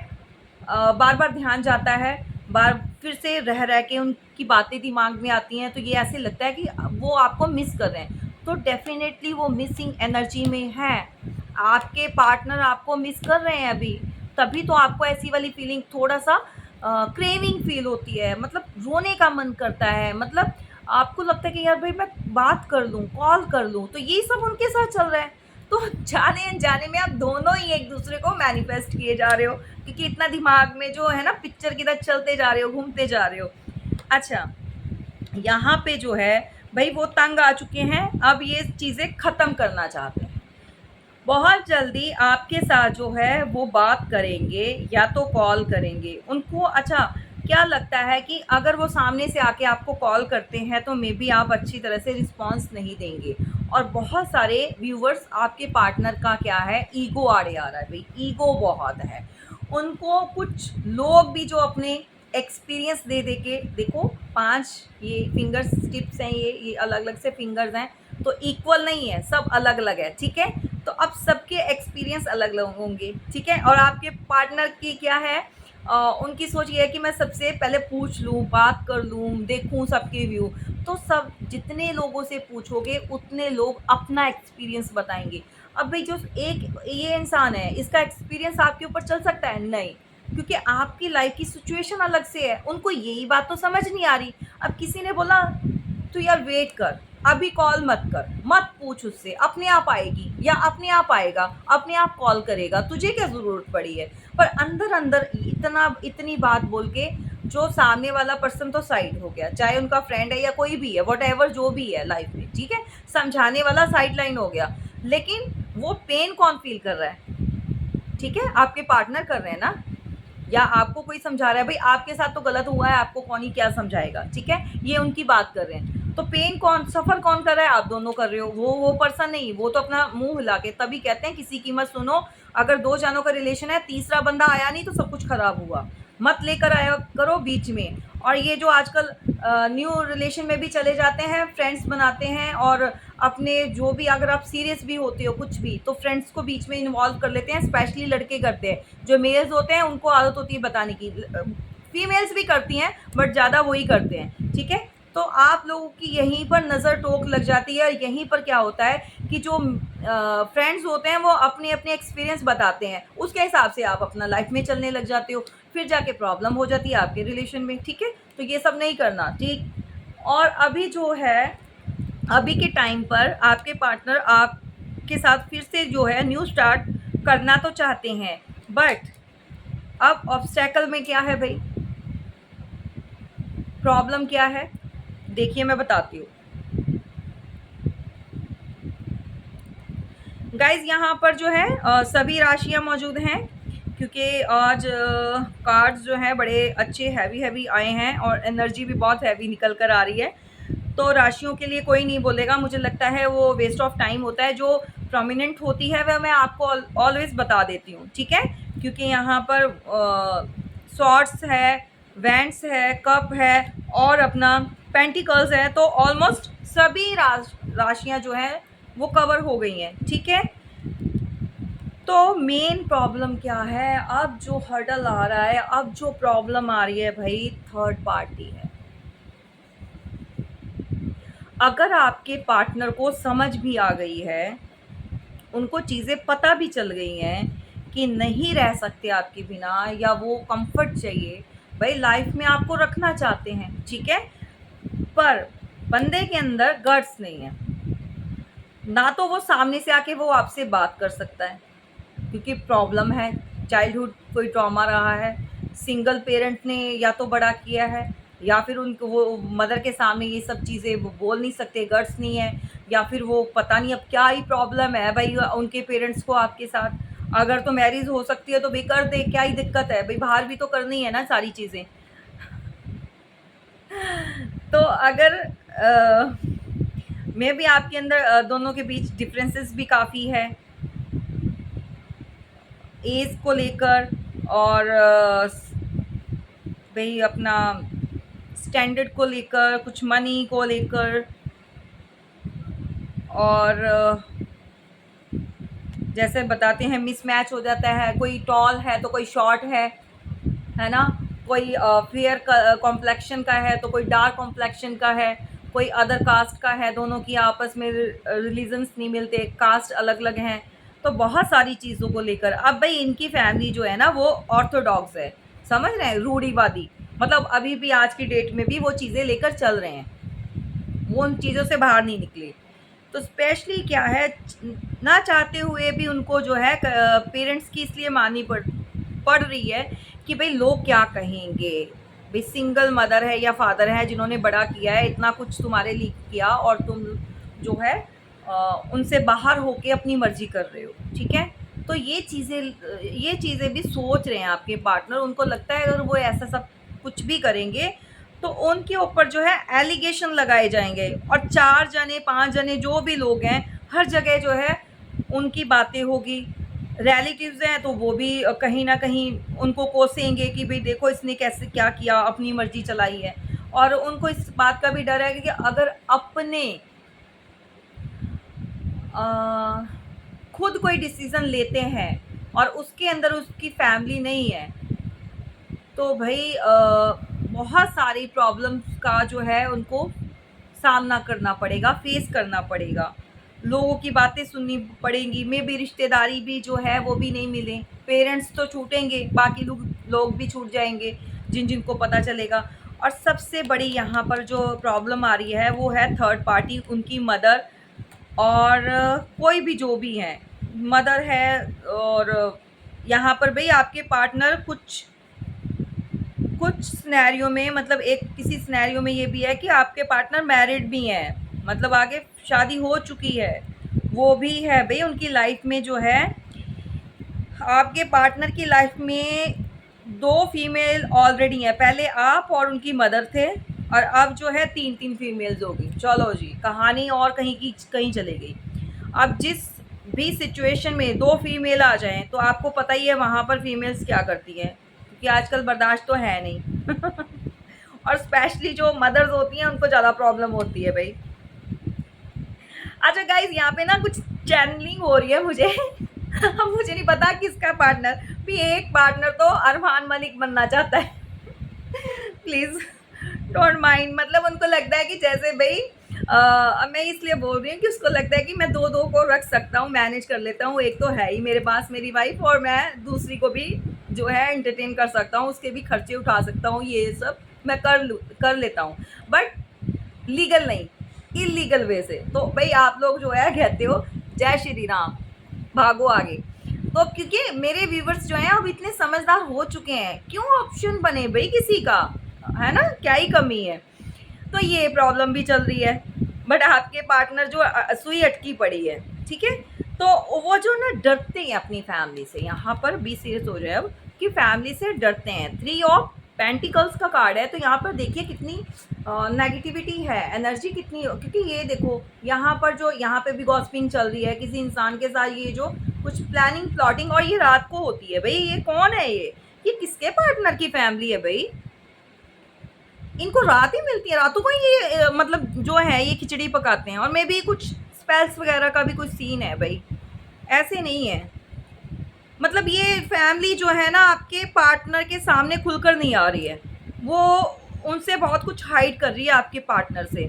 बार बार ध्यान जाता है, बार फिर से रह रह के उनकी बातें दिमाग में आती हैं, तो ये ऐसे लगता है कि वो आपको मिस कर रहे हैं। तो डेफिनेटली वो मिसिंग एनर्जी में है, आपके पार्टनर आपको मिस कर रहे हैं अभी, तभी तो आपको ऐसी वाली फीलिंग, थोड़ा सा क्रेविंग फील होती है, मतलब रोने का मन करता है, मतलब आपको लगता है कि यार भाई मैं बात कर लूँ, कॉल कर लूँ, तो ये सब उनके साथ चल रहा है। तो जाने अनजाने में आप दोनों ही एक दूसरे को मैनिफेस्ट किए जा रहे हो, क्योंकि इतना दिमाग में जो है ना पिक्चर की तरह चलते जा रहे हो, घूमते जा रहे हो। अच्छा, यहाँ पे जो है भाई वो तंग आ चुके हैं, अब ये चीज़ें ख़त्म करना चाहते हैं, बहुत जल्दी आपके साथ जो है वो बात करेंगे या तो कॉल करेंगे उनको। अच्छा, क्या लगता है कि अगर वो सामने से आके आपको कॉल करते हैं तो मे बी आप अच्छी तरह से रिस्पॉन्स नहीं देंगे, और बहुत सारे व्यूवर्स आपके पार्टनर का क्या है, ईगो आड़े आ रहा है भाई, ईगो बहुत है उनको। कुछ लोग भी जो अपने एक्सपीरियंस दे दे के देखो, 5 ये फिंगर्स टिप्स हैं, ये अलग अलग से फिंगर्स हैं, तो इक्वल नहीं है, सब अलग अलग है, ठीक है। तो अब सबके एक्सपीरियंस अलग अलग होंगे, ठीक है। और आपके पार्टनर की क्या है, उनकी सोच ये है कि मैं सबसे पहले पूछ लूँ, बात कर लूँ, देखूँ सबके व्यू। तो सब जितने लोगों से पूछोगे उतने लोग अपना एक्सपीरियंस बताएंगे। अब भाई जो एक ये इंसान है, इसका एक्सपीरियंस आपके ऊपर चल सकता है? नहीं, क्योंकि आपकी लाइफ की सिचुएशन अलग से है, उनको यही बात तो समझ नहीं आ रही। अब किसी ने बोला तो यार वेट कर, अभी कॉल मत कर, मत पूछ उससे, अपने आप आएगी या अपने आप आएगा, अपने आप कॉल करेगा, तुझे क्या ज़रूरत पड़ी है। पर अंदर अंदर इतनी बात बोल के जो सामने वाला पर्सन तो साइड हो गया, चाहे उनका फ्रेंड है या कोई भी है, वट एवर जो भी है लाइफ में, ठीक है, समझाने वाला साइड लाइन हो गया। लेकिन वो पेन कौन फील कर रहा है, ठीक है, आपके पार्टनर कर रहे हैं ना, या आपको कोई समझा रहा है, भाई आपके साथ तो गलत हुआ है, आपको कौन ही क्या समझाएगा, ठीक है, ये उनकी बात कर रहे हैं। तो पेन कौन, सफ़र कौन कर रहा है, आप दोनों कर रहे हो, वो पर्सन नहीं, वो तो अपना मुंह हिला के, तभी कहते हैं किसी की मत सुनो, अगर 2 जानों का रिलेशन है, तीसरा बंदा आया नहीं तो सब कुछ खराब हुआ, मत लेकर आया करो बीच में। और ये जो आजकल न्यू रिलेशन में भी चले जाते हैं, फ्रेंड्स बनाते हैं, और अपने जो भी, अगर आप सीरियस भी होते हो कुछ भी, तो फ्रेंड्स को बीच में इन्वॉल्व कर लेते हैं, स्पेशली लड़के करते हैं, जो मेल्स होते हैं उनको आदत होती है बताने की, फीमेल्स भी करती हैं बट ज़्यादा वही करते हैं, ठीक है। तो आप लोगों की यहीं पर नज़र टोक लग जाती है, और यहीं पर क्या होता है कि जो फ्रेंड्स होते हैं वो अपने अपने एक्सपीरियंस बताते हैं, उसके हिसाब से आप अपना लाइफ में चलने लग जाते हो, फिर जाके प्रॉब्लम हो जाती है आपके रिलेशन में, ठीक है। तो ये सब नहीं करना, ठीक। और अभी जो है, अभी के टाइम पर आपके पार्टनर आपके साथ फिर से जो है न्यू स्टार्ट करना तो चाहते हैं, बट अब ऑब्स्टेकल में क्या है भाई, प्रॉब्लम क्या है, देखिए मैं बताती हूँ गाइज। यहाँ पर जो है सभी राशियाँ मौजूद हैं, क्योंकि आज कार्ड्स जो हैं बड़े अच्छे हैवी हैवी आए हैं, और एनर्जी भी बहुत हैवी निकल कर आ रही है। तो राशियों के लिए कोई नहीं बोलेगा, मुझे लगता है वो वेस्ट ऑफ टाइम होता है, जो प्रोमिनेंट होती है वह मैं आपको ऑलवेज बता देती हूँ, ठीक है। क्योंकि यहाँ पर सॉर्ड्स है, वैंड्स है, कप है, और अपना पेंटिकल्स है, तो ऑलमोस्ट सभी राशियाँ जो हैं वो कवर हो गई हैं, ठीक है। तो मेन प्रॉब्लम क्या है, अब जो हर्डल आ रहा है, अब जो प्रॉब्लम आ रही है भाई, थर्ड पार्टी है। अगर आपके पार्टनर को समझ भी आ गई है, उनको चीज़ें पता भी चल गई हैं कि नहीं रह सकते आपके बिना, या वो कंफर्ट चाहिए, भाई लाइफ में आपको रखना चाहते हैं, ठीक है, पर बंदे के अंदर गट्स नहीं है, ना तो वो सामने से आके वो आपसे बात कर सकता है, क्योंकि प्रॉब्लम है, चाइल्डहुड कोई ट्रॉमा रहा है, सिंगल पेरेंट ने या तो बड़ा किया है, या फिर उनको वो मदर के सामने ये सब चीज़ें वो बोल नहीं सकते, गट्स नहीं है, या फिर वो पता नहीं अब क्या ही प्रॉब्लम है भाई उनके पेरेंट्स को आपके साथ। अगर तो मैरिज हो सकती है तो भाई कर दे, क्या ही दिक्कत है भाई, बाहर भी तो करनी है ना सारी चीज़ें। तो अगर मे भी आपके अंदर दोनों के बीच डिफरेंसेस भी काफ़ी है, एज को लेकर और भाई अपना स्टैंडर्ड को लेकर, कुछ मनी को लेकर, और जैसे बताते हैं मिसमैच हो जाता है, कोई टॉल है तो कोई शॉर्ट है ना, कोई फेयर कॉम्प्लेक्शन का है तो कोई डार्क कॉम्प्लेक्शन का है, कोई अदर कास्ट का है, दोनों की आपस में रिलीजन्स नहीं मिलते, कास्ट अलग अलग हैं। तो बहुत सारी चीज़ों को लेकर अब भाई इनकी फैमिली जो है ना वो ऑर्थोडॉक्स है, समझ रहे हैं, रूढ़िवादी, मतलब अभी भी आज की डेट में भी वो चीज़ें लेकर चल रहे हैं, वो उन चीज़ों से बाहर नहीं निकले। तो स्पेशली क्या है, ना चाहते हुए भी उनको जो है पेरेंट्स की इसलिए माननी पड़ रही है कि भाई लोग क्या कहेंगे, भाई सिंगल मदर है या फादर है जिन्होंने बड़ा किया है, इतना कुछ तुम्हारे लिए किया और तुम जो है उनसे बाहर होके अपनी मर्जी कर रहे हो, ठीक है। तो ये चीज़ें भी सोच रहे हैं आपके पार्टनर, उनको लगता है अगर वो ऐसा सब कुछ भी करेंगे तो उनके ऊपर जो है एलिगेशन लगाए जाएंगे, और 4 जने 5 जने जो भी लोग हैं हर जगह जो है उनकी बातें होगी। रिलेटिव्स हैं तो वो भी कहीं ना कहीं उनको कोसेंगे कि भाई देखो इसने कैसे क्या किया, अपनी मर्जी चलाई है। और उनको इस बात का भी डर है कि अगर अपने अ, खुद कोई डिसीज़न लेते हैं और उसके अंदर उसकी फैमिली नहीं है, तो भाई बहुत सारी प्रॉब्लम्स का जो है उनको सामना करना पड़ेगा, फेस करना पड़ेगा। लोगों की बातें सुननी पड़ेंगी, मे बी रिश्तेदारी भी जो है वो भी नहीं मिले, पेरेंट्स तो छूटेंगे, बाकी लोग लोग भी छूट जाएँगे, जिनको पता चलेगा। और सबसे बड़ी यहाँ पर जो प्रॉब्लम आ रही है वो है थर्ड पार्टी, उनकी मदर, और कोई भी जो भी हैं, मदर है, और यहाँ पर भई आपके पार्टनर कुछ कुछ सिनेरियो में, मतलब एक किसी सिनेरियो में ये भी है कि आपके पार्टनर मैरिड भी हैं, मतलब आगे शादी हो चुकी है, वो भी है भई उनकी लाइफ में जो है, आपके पार्टनर की लाइफ में 2 फीमेल ऑलरेडी हैं, पहले आप और उनकी मदर थे, और अब जो है 3-3 फीमेल्स होगी। चलो जी, कहानी और कहीं की कहीं चली गई। अब जिस भी सिचुएशन में 2 फीमेल आ जाएँ तो आपको पता ही है वहाँ पर फीमेल्स क्या करती हैं, क्योंकि आजकल बर्दाश्त तो है नहीं। और स्पेशली जो मदर्स होती हैं उनको ज़्यादा प्रॉब्लम होती है भई। अच्छा गाइस, यहाँ पे ना कुछ चैनलिंग हो रही है मुझे। अब मुझे नहीं पता किसका पार्टनर, भी एक पार्टनर तो अरमान मलिक बनना चाहता है। प्लीज़ डोंट माइंड, मतलब उनको लगता है कि जैसे भाई मैं इसलिए बोल रही हूँ कि उसको लगता है कि मैं 2-2 को रख सकता हूँ, मैनेज कर लेता हूँ, एक तो है ही मेरे पास मेरी वाइफ, और मैं दूसरी को भी जो है एंटरटेन कर सकता हूँ, उसके भी खर्चे उठा सकता हूँ, ये सब मैं कर लेता हूँ, बट लीगल नहीं, इलीगल वे से। तो भाई आप लोग जो है कहते हो जय श्री राम, भागो आगे। तो क्योंकि मेरे व्यूवर्स जो हैं अब इतने समझदार हो चुके हैं, क्यों ऑप्शन बने भाई किसी का, है ना, क्या ही कमी है। तो ये प्रॉब्लम भी चल रही है, बट आपके पार्टनर जो सुई अटकी पड़ी है, ठीक है। तो वो जो ना डरते हैं अपनी फैमिली से, यहाँ पर बी सीरियस हो जाए अब, कि फैमिली से डरते हैं। 3 ऑफ पेंटिकल्स का कार्ड है, तो यहाँ पर देखिए कितनी नेगेटिविटी है, एनर्जी कितनी, क्योंकि ये देखो यहाँ पर जो यहाँ पे भी गॉसिपिंग चल रही है किसी इंसान के साथ, ये जो कुछ प्लानिंग प्लॉटिंग, और ये रात को होती है भाई। ये कौन है, ये किसके पार्टनर की फैमिली है भाई, इनको रात ही मिलती है, रातों को ये मतलब जो है ये खिचड़ी पकाते हैं, और मे बी कुछ स्पेल्स वगैरह का भी कुछ सीन है भाई, ऐसे नहीं है। मतलब ये फैमिली जो है ना आपके पार्टनर के सामने खुलकर नहीं आ रही है, वो उनसे बहुत कुछ हाइड कर रही है आपके पार्टनर से,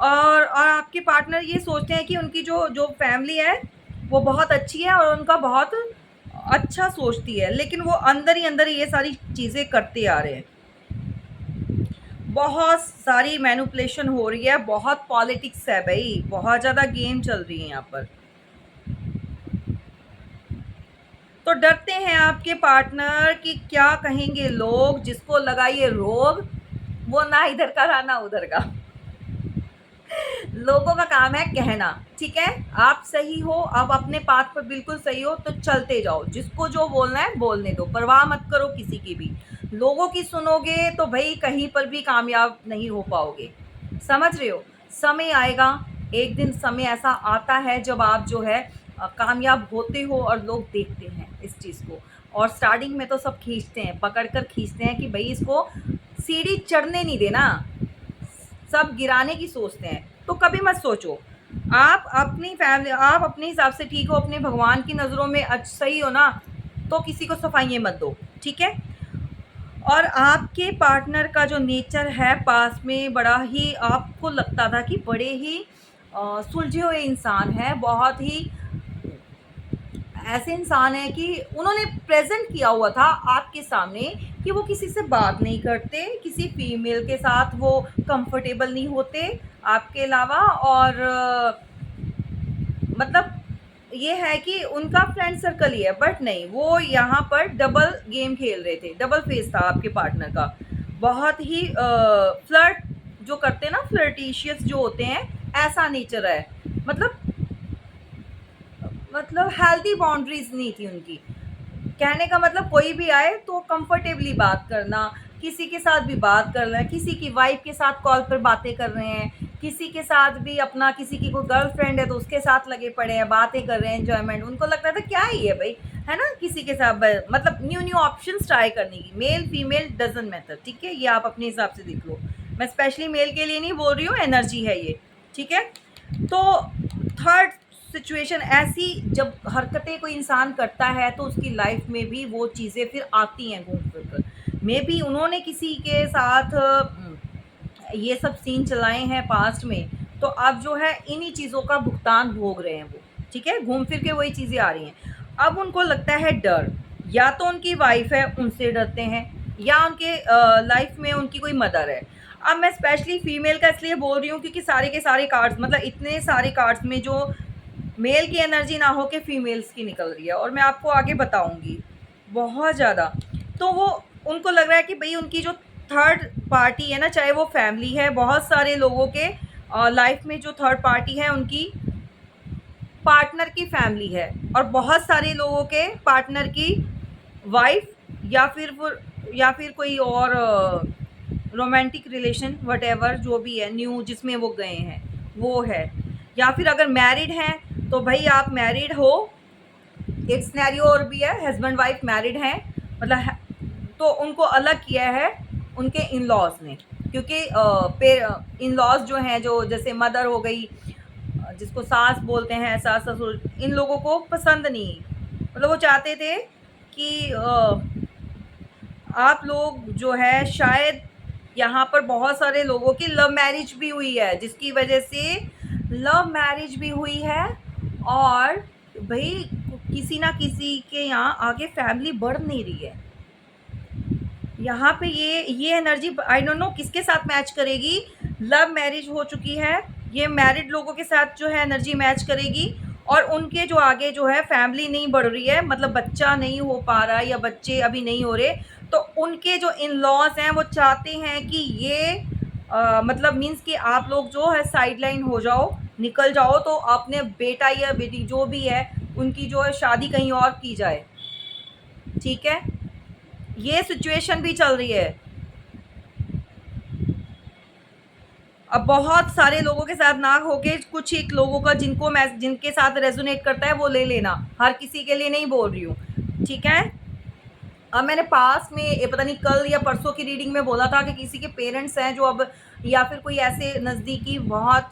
और आपके पार्टनर ये सोचते हैं कि उनकी जो जो फैमिली है वो बहुत अच्छी है और उनका बहुत अच्छा सोचती है, लेकिन वो अंदर ही अंदर ये सारी चीज़ें करते आ रहे हैं। बहुत सारी मैनिपुलेशन हो रही है, बहुत पॉलिटिक्स है भाई, बहुत ज़्यादा गेम चल रही है यहाँ पर। तो डरते हैं आपके पार्टनर कि क्या कहेंगे लोग, जिसको लगा ये रोग वो ना इधर का रहा ना उधर का। लोगों का काम है कहना, ठीक है, आप सही हो, आप अपने पाथ पर बिल्कुल सही हो तो चलते जाओ, जिसको जो बोलना है बोलने दो, परवाह मत करो किसी की भी। लोगों की सुनोगे तो भाई कहीं पर भी कामयाब नहीं हो पाओगे। समझ रहे हो? समय आएगा, एक दिन समय ऐसा आता है जब आप जो है कामयाब होते हो और लोग देखते हैं इस चीज़ को। और स्टार्टिंग में तो सब खींचते हैं, पकड़ कर खींचते हैं कि भई इसको सीढ़ी चढ़ने नहीं देना, सब गिराने की सोचते हैं। तो कभी मत सोचो, आप अपनी फैमिली, आप अपने हिसाब से ठीक हो, अपने भगवान की नज़रों में सही हो ना, तो किसी को सफाइयाँ मत दो, ठीक है? और आपके पार्टनर का जो नेचर है पास में, बड़ा ही आपको लगता था कि बड़े ही सुलझे हुए इंसान हैं, बहुत ही ऐसे इंसान हैं कि उन्होंने प्रेज़ेंट किया हुआ था आपके सामने कि वो किसी से बात नहीं करते, किसी फीमेल के साथ वो कंफर्टेबल नहीं होते आपके अलावा। और मतलब ये है कि उनका फ्रेंड सर्कल ही है, बट नहीं, वो यहाँ पर डबल गेम खेल रहे थे, डबल फेस था आपके पार्टनर का। बहुत ही फ्लर्ट जो करते हैं ना, फ्लर्टिशियस जो होते हैं, ऐसा नेचर है। मतलब हेल्दी बाउंड्रीज नहीं थी उनकी। कहने का मतलब कोई भी आए तो कंफर्टेबली बात करना, किसी के साथ भी बात कर रहे हैं, किसी की वाइफ के साथ कॉल पर बातें कर रहे हैं, किसी के साथ भी अपना, किसी की कोई गर्लफ्रेंड है तो उसके साथ लगे पड़े हैं, बातें कर रहे हैं, एंजॉयमेंट। उनको लगता था क्या ही है भाई, है ना, किसी के साथ मतलब न्यू न्यू ऑप्शंस ट्राई करने की। मेल फीमेल डजंट मैटर, ठीक है, ये आप अपने हिसाब से देख लो, मैं स्पेशली मेल के लिए नहीं बोल रही हूँ, एनर्जी है ये, ठीक है। तो थर्ड सिचुएशन ऐसी, जब हरकतें कोई इंसान करता है तो उसकी लाइफ में भी वो चीज़ें फिर आती हैं घूम फिर कर। मे बी उन्होंने किसी के साथ ये सब सीन चलाए हैं पास्ट में, तो अब जो है इन्हीं चीज़ों का भुगतान भोग रहे हैं वो, ठीक है, घूम फिर के वही चीज़ें आ रही हैं। अब उनको लगता है डर, या तो उनकी वाइफ है उनसे डरते हैं, या उनके लाइफ में उनकी कोई मदर है। अब मैं स्पेशली फीमेल का इसलिए बोल रही हूँ क्योंकि सारे के सारे कार्ड्स, मतलब इतने सारे कार्ड्स में जो मेल की एनर्जी ना हो के फीमेल्स की निकल रही है, और मैं आपको आगे बताऊंगी बहुत ज़्यादा। तो वो, उनको लग रहा है कि भाई उनकी जो थर्ड पार्टी है ना, चाहे वो फैमिली है, बहुत सारे लोगों के लाइफ में जो थर्ड पार्टी है उनकी पार्टनर की फैमिली है, और बहुत सारे लोगों के पार्टनर की वाइफ, या फिर वो, या फिर कोई और रोमांटिक रिलेशन वटेवर जो भी है न्यू जिसमें वो गए हैं वो है। या फिर अगर मैरिड हैं तो भाई आप मैरिड हो, एक सिनेरियो और भी है, हस्बैंड वाइफ मैरिड हैं, मतलब तो उनको अलग किया है उनके इन लॉज ने, क्योंकि इन लॉज जो हैं, जो जैसे मदर हो गई, जिसको सास बोलते हैं, सास ससुर, इन लोगों को पसंद नहीं, मतलब वो चाहते थे कि आप लोग जो है, शायद यहाँ पर बहुत सारे लोगों की लव मैरिज भी हुई है, जिसकी वजह से लव मैरिज भी हुई है, और भाई किसी ना किसी के यहाँ आगे फैमिली बढ़ नहीं रही है। यहाँ पे ये एनर्जी आई डोंट नो किसके साथ मैच करेगी। लव मैरिज हो चुकी है, ये मैरिड लोगों के साथ जो है एनर्जी मैच करेगी, और उनके जो आगे जो है फैमिली नहीं बढ़ रही है, मतलब बच्चा नहीं हो पा रहा है या बच्चे अभी नहीं हो रहे, तो उनके जो इन लॉज हैं वो चाहते हैं कि ये मतलब मीन्स कि आप लोग जो है साइडलाइन हो जाओ, निकल जाओ, तो अपने बेटा या बेटी जो भी है उनकी जो है शादी कहीं और की जाए, ठीक है, ये सिचुएशन भी चल रही है। अब बहुत सारे लोगों के साथ ना होके कुछ एक लोगों का जिनको मैं, जिनके साथ रेजोनेट करता है वो ले लेना, हर किसी के लिए नहीं बोल रही हूँ, ठीक है। अब मैंने पास में पता नहीं कल या परसों की रीडिंग में बोला था कि किसी के पेरेंट्स हैं जो अब, या फिर कोई ऐसे नज़दीकी बहुत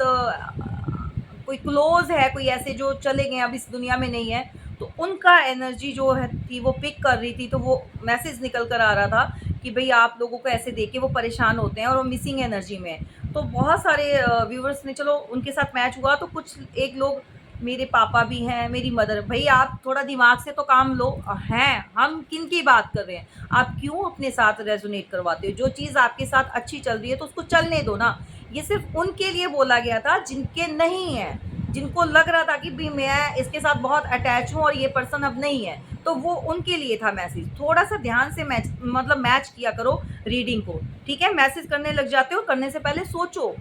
कोई क्लोज है, कोई ऐसे जो चले गए अब इस दुनिया में नहीं है, तो उनका एनर्जी जो है थी वो पिक कर रही थी, तो वो मैसेज निकल कर आ रहा था कि भाई आप लोगों को ऐसे देख के वो परेशान होते हैं और वो मिसिंग एनर्जी में है। तो बहुत सारे व्यूवर्स ने, चलो उनके साथ मैच हुआ, तो कुछ एक लोग, मेरे पापा भी हैं, मेरी मदर, भई आप थोड़ा दिमाग से तो काम लो। हैं, हम किन की बात कर रहे हैं, आप क्यों अपने साथ रेजोनेट करवाते हो? जो चीज़ आपके साथ अच्छी चल रही है तो उसको चलने दो ना। ये सिर्फ उनके लिए बोला गया था जिनके नहीं है, जिनको लग रहा था कि भाई मैं इसके साथ बहुत अटैच हूँ और ये पर्सन अब नहीं है, तो वो उनके लिए था मैसेज। थोड़ा सा ध्यान से मैच, मतलब मैच किया करो रीडिंग को, ठीक है। मैसेज करने लग जाते हो, करने से पहले सोचो।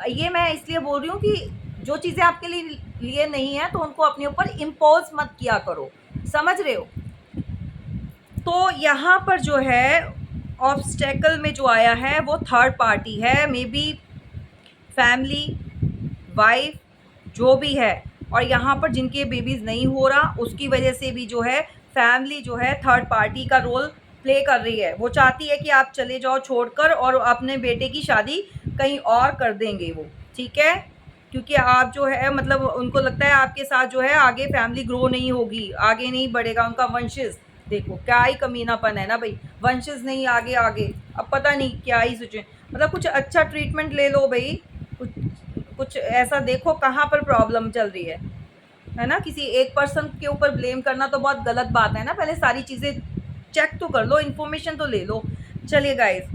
ये मैं इसलिए बोल रही हूँ कि जो चीज़ें आपके लिए नहीं है तो उनको अपने ऊपर इम्पोज मत किया करो, समझ रहे हो। तो यहाँ पर जो है ऑब्स्टेकल में जो आया है वो थर्ड पार्टी है, मे बी फैमिली, वाइफ, जो भी है। और यहाँ पर जिनके बेबीज़ नहीं हो रहा उसकी वजह से भी जो है फैमिली जो है थर्ड पार्टी का रोल प्ले कर रही है। वो चाहती है कि आप चले जाओ छोड़कर और अपने बेटे की शादी कहीं और कर देंगे वो, ठीक है? क्योंकि आप जो है मतलब उनको लगता है आपके साथ जो है आगे फैमिली ग्रो नहीं होगी, आगे नहीं बढ़ेगा उनका वंशज। देखो क्या ही कमीनापन है ना भाई, वंशज नहीं आगे आगे, अब पता नहीं क्या ही सोचे। मतलब कुछ अच्छा ट्रीटमेंट ले लो भाई, कुछ कुछ ऐसा देखो कहाँ पर प्रॉब्लम चल रही है ना? किसी एक पर्सन के ऊपर ब्लेम करना तो बहुत गलत बात है ना, पहले सारी चीज़ें चेक तो कर लो, इन्फॉर्मेशन तो ले लो। चलिए गाइस,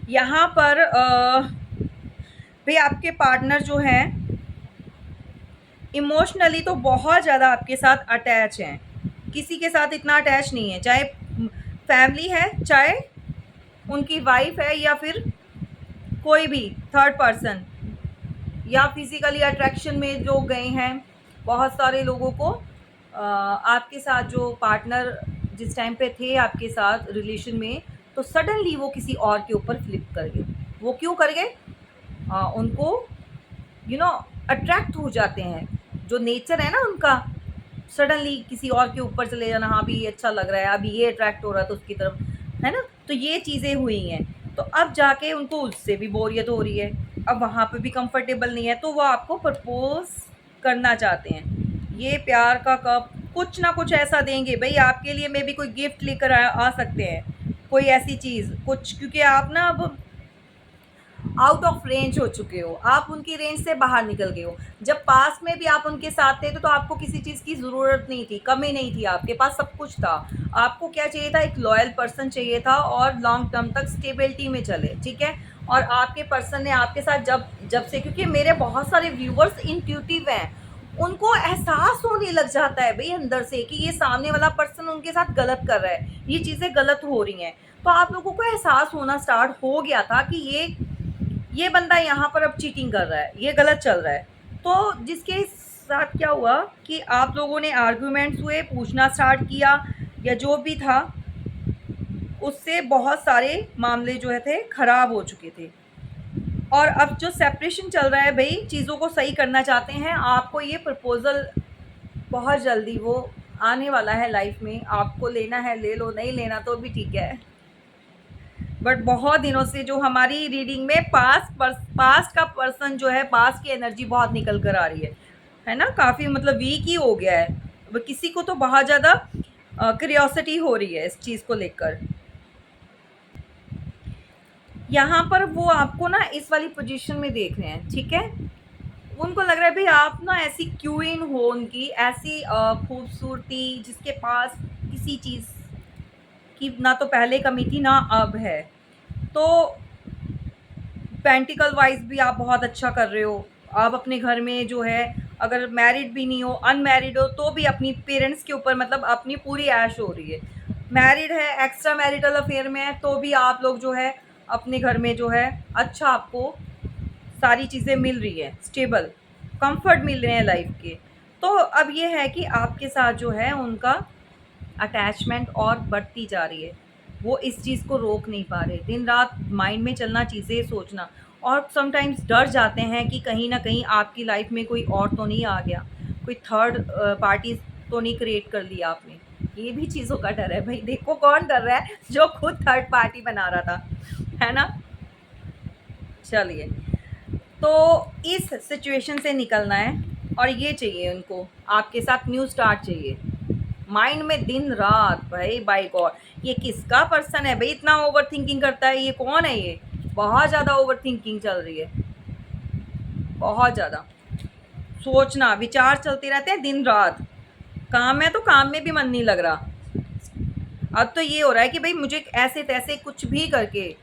यहाँ पर भाई आपके पार्टनर जो हैं इमोशनली तो बहुत ज़्यादा आपके साथ अटैच हैं, किसी के साथ इतना अटैच नहीं है, चाहे फैमिली है, चाहे उनकी वाइफ है, या फिर कोई भी थर्ड पर्सन, या फिजिकली अट्रैक्शन में जो गए हैं। बहुत सारे लोगों को आपके साथ जो पार्टनर जिस टाइम पे थे आपके साथ रिलेशन में, तो सडनली वो किसी और के ऊपर फ्लिप कर गए। वो क्यों कर गए? उनको अट्रैक्ट हो जाते हैं, जो नेचर है ना उनका, सडनली किसी और के ऊपर चले जाना, हाँ भी ये अच्छा लग रहा है, अभी ये अट्रैक्ट हो रहा है तो उसकी तरफ, है ना? तो ये चीज़ें हुई हैं, तो अब जाके उनको उससे भी बोरियत हो रही है, अब वहाँ पे भी कंफर्टेबल नहीं है, तो वो आपको प्रपोज करना चाहते हैं। ये प्यार का कप कुछ ना कुछ ऐसा देंगे भाई आपके लिए, मे बी कोई गिफ्ट लेकर आ सकते हैं, कोई ऐसी चीज़ कुछ, क्योंकि आप ना अब आउट ऑफ रेंज हो चुके हो, आप उनकी रेंज से बाहर निकल गए हो। जब पास में भी आप उनके साथ थे तो आपको किसी चीज़ की ज़रूरत नहीं थी, कमी नहीं थी, आपके पास सब कुछ था। आपको क्या चाहिए था? एक लॉयल पर्सन चाहिए था और लॉन्ग टर्म तक स्टेबिलिटी में चले, ठीक है? और आपके पर्सन ने आपके साथ जब जब से, क्योंकि मेरे बहुत सारे व्यूवर्स इंट्यूटिव हैं, उनको एहसास होने लग जाता है भाई अंदर से कि ये सामने वाला पर्सन उनके साथ गलत कर रहा है, ये चीज़ें गलत हो रही हैं। तो आप लोगों को एहसास होना स्टार्ट हो गया था कि ये बंदा यहाँ पर अब चीटिंग कर रहा है, ये गलत चल रहा है। तो जिसके साथ क्या हुआ कि आप लोगों ने आर्गुमेंट्स हुए, पूछना स्टार्ट किया, या जो भी था, उससे बहुत सारे मामले जो है थे ख़राब हो चुके थे। और अब जो सेपरेशन चल रहा है भाई, चीज़ों को सही करना चाहते हैं, आपको ये प्रपोज़ल बहुत जल्दी वो आने वाला है लाइफ में, आपको लेना है ले लो, नहीं लेना तो भी ठीक है। बट बहुत दिनों से जो हमारी रीडिंग में पास्ट का पर्सन जो है, पास्ट की एनर्जी बहुत निकल कर आ रही है ना? काफ़ी मतलब वीक ही हो गया है। किसी को तो बहुत ज़्यादा क्यूरियोसिटी हो रही है इस चीज़ को लेकर। यहाँ पर वो आपको ना इस वाली पोजीशन में देख रहे हैं, ठीक है? उनको लग रहा है भाई आप ना ऐसी क्वीन हो उनकी, ऐसी खूबसूरती जिसके पास किसी चीज़ की ना तो पहले कमी थी ना अब है। तो पेंटिकल वाइज भी आप बहुत अच्छा कर रहे हो। आप अपने घर में जो है, अगर मैरिड भी नहीं हो, अनमैरिड हो, तो भी अपनी पेरेंट्स के ऊपर मतलब अपनी पूरी ऐश हो रही है। मैरिड है, एक्स्ट्रा मैरिटल अफेयर में है, तो भी आप लोग जो है अपने घर में जो है अच्छा आपको सारी चीज़ें मिल रही है, स्टेबल कंफर्ट मिल रहे हैं लाइफ के। तो अब ये है कि आपके साथ जो है उनका अटैचमेंट और बढ़ती जा रही है, वो इस चीज़ को रोक नहीं पा रहे, दिन रात माइंड में चलना, चीज़ें सोचना, और समटाइम्स डर जाते हैं कि कहीं ना कहीं आपकी लाइफ में कोई और तो नहीं आ गया, कोई थर्ड पार्टी तो नहीं क्रिएट कर लिया आपने। ये भी चीज़ों का डर है भाई, देखो कौन डर रहा है, जो खुद थर्ड पार्टी बना रहा था, है ना? चलिए, तो इस सिचुएशन से निकलना है, और ये चाहिए उनको आपके साथ न्यू स्टार्ट चाहिए। माइंड में दिन रात भाई, बाय गॉड ये किसका पर्सन है भाई, इतना ओवर थिंकिंग करता है, ये कौन है? ये बहुत ज़्यादा ओवर थिंकिंग चल रही है, बहुत ज़्यादा सोचना, विचार चलते रहते हैं दिन रात। काम है तो काम में भी मन नहीं लग रहा। अब तो ये हो रहा है कि भाई मुझे ऐसे तैसे कुछ भी करके,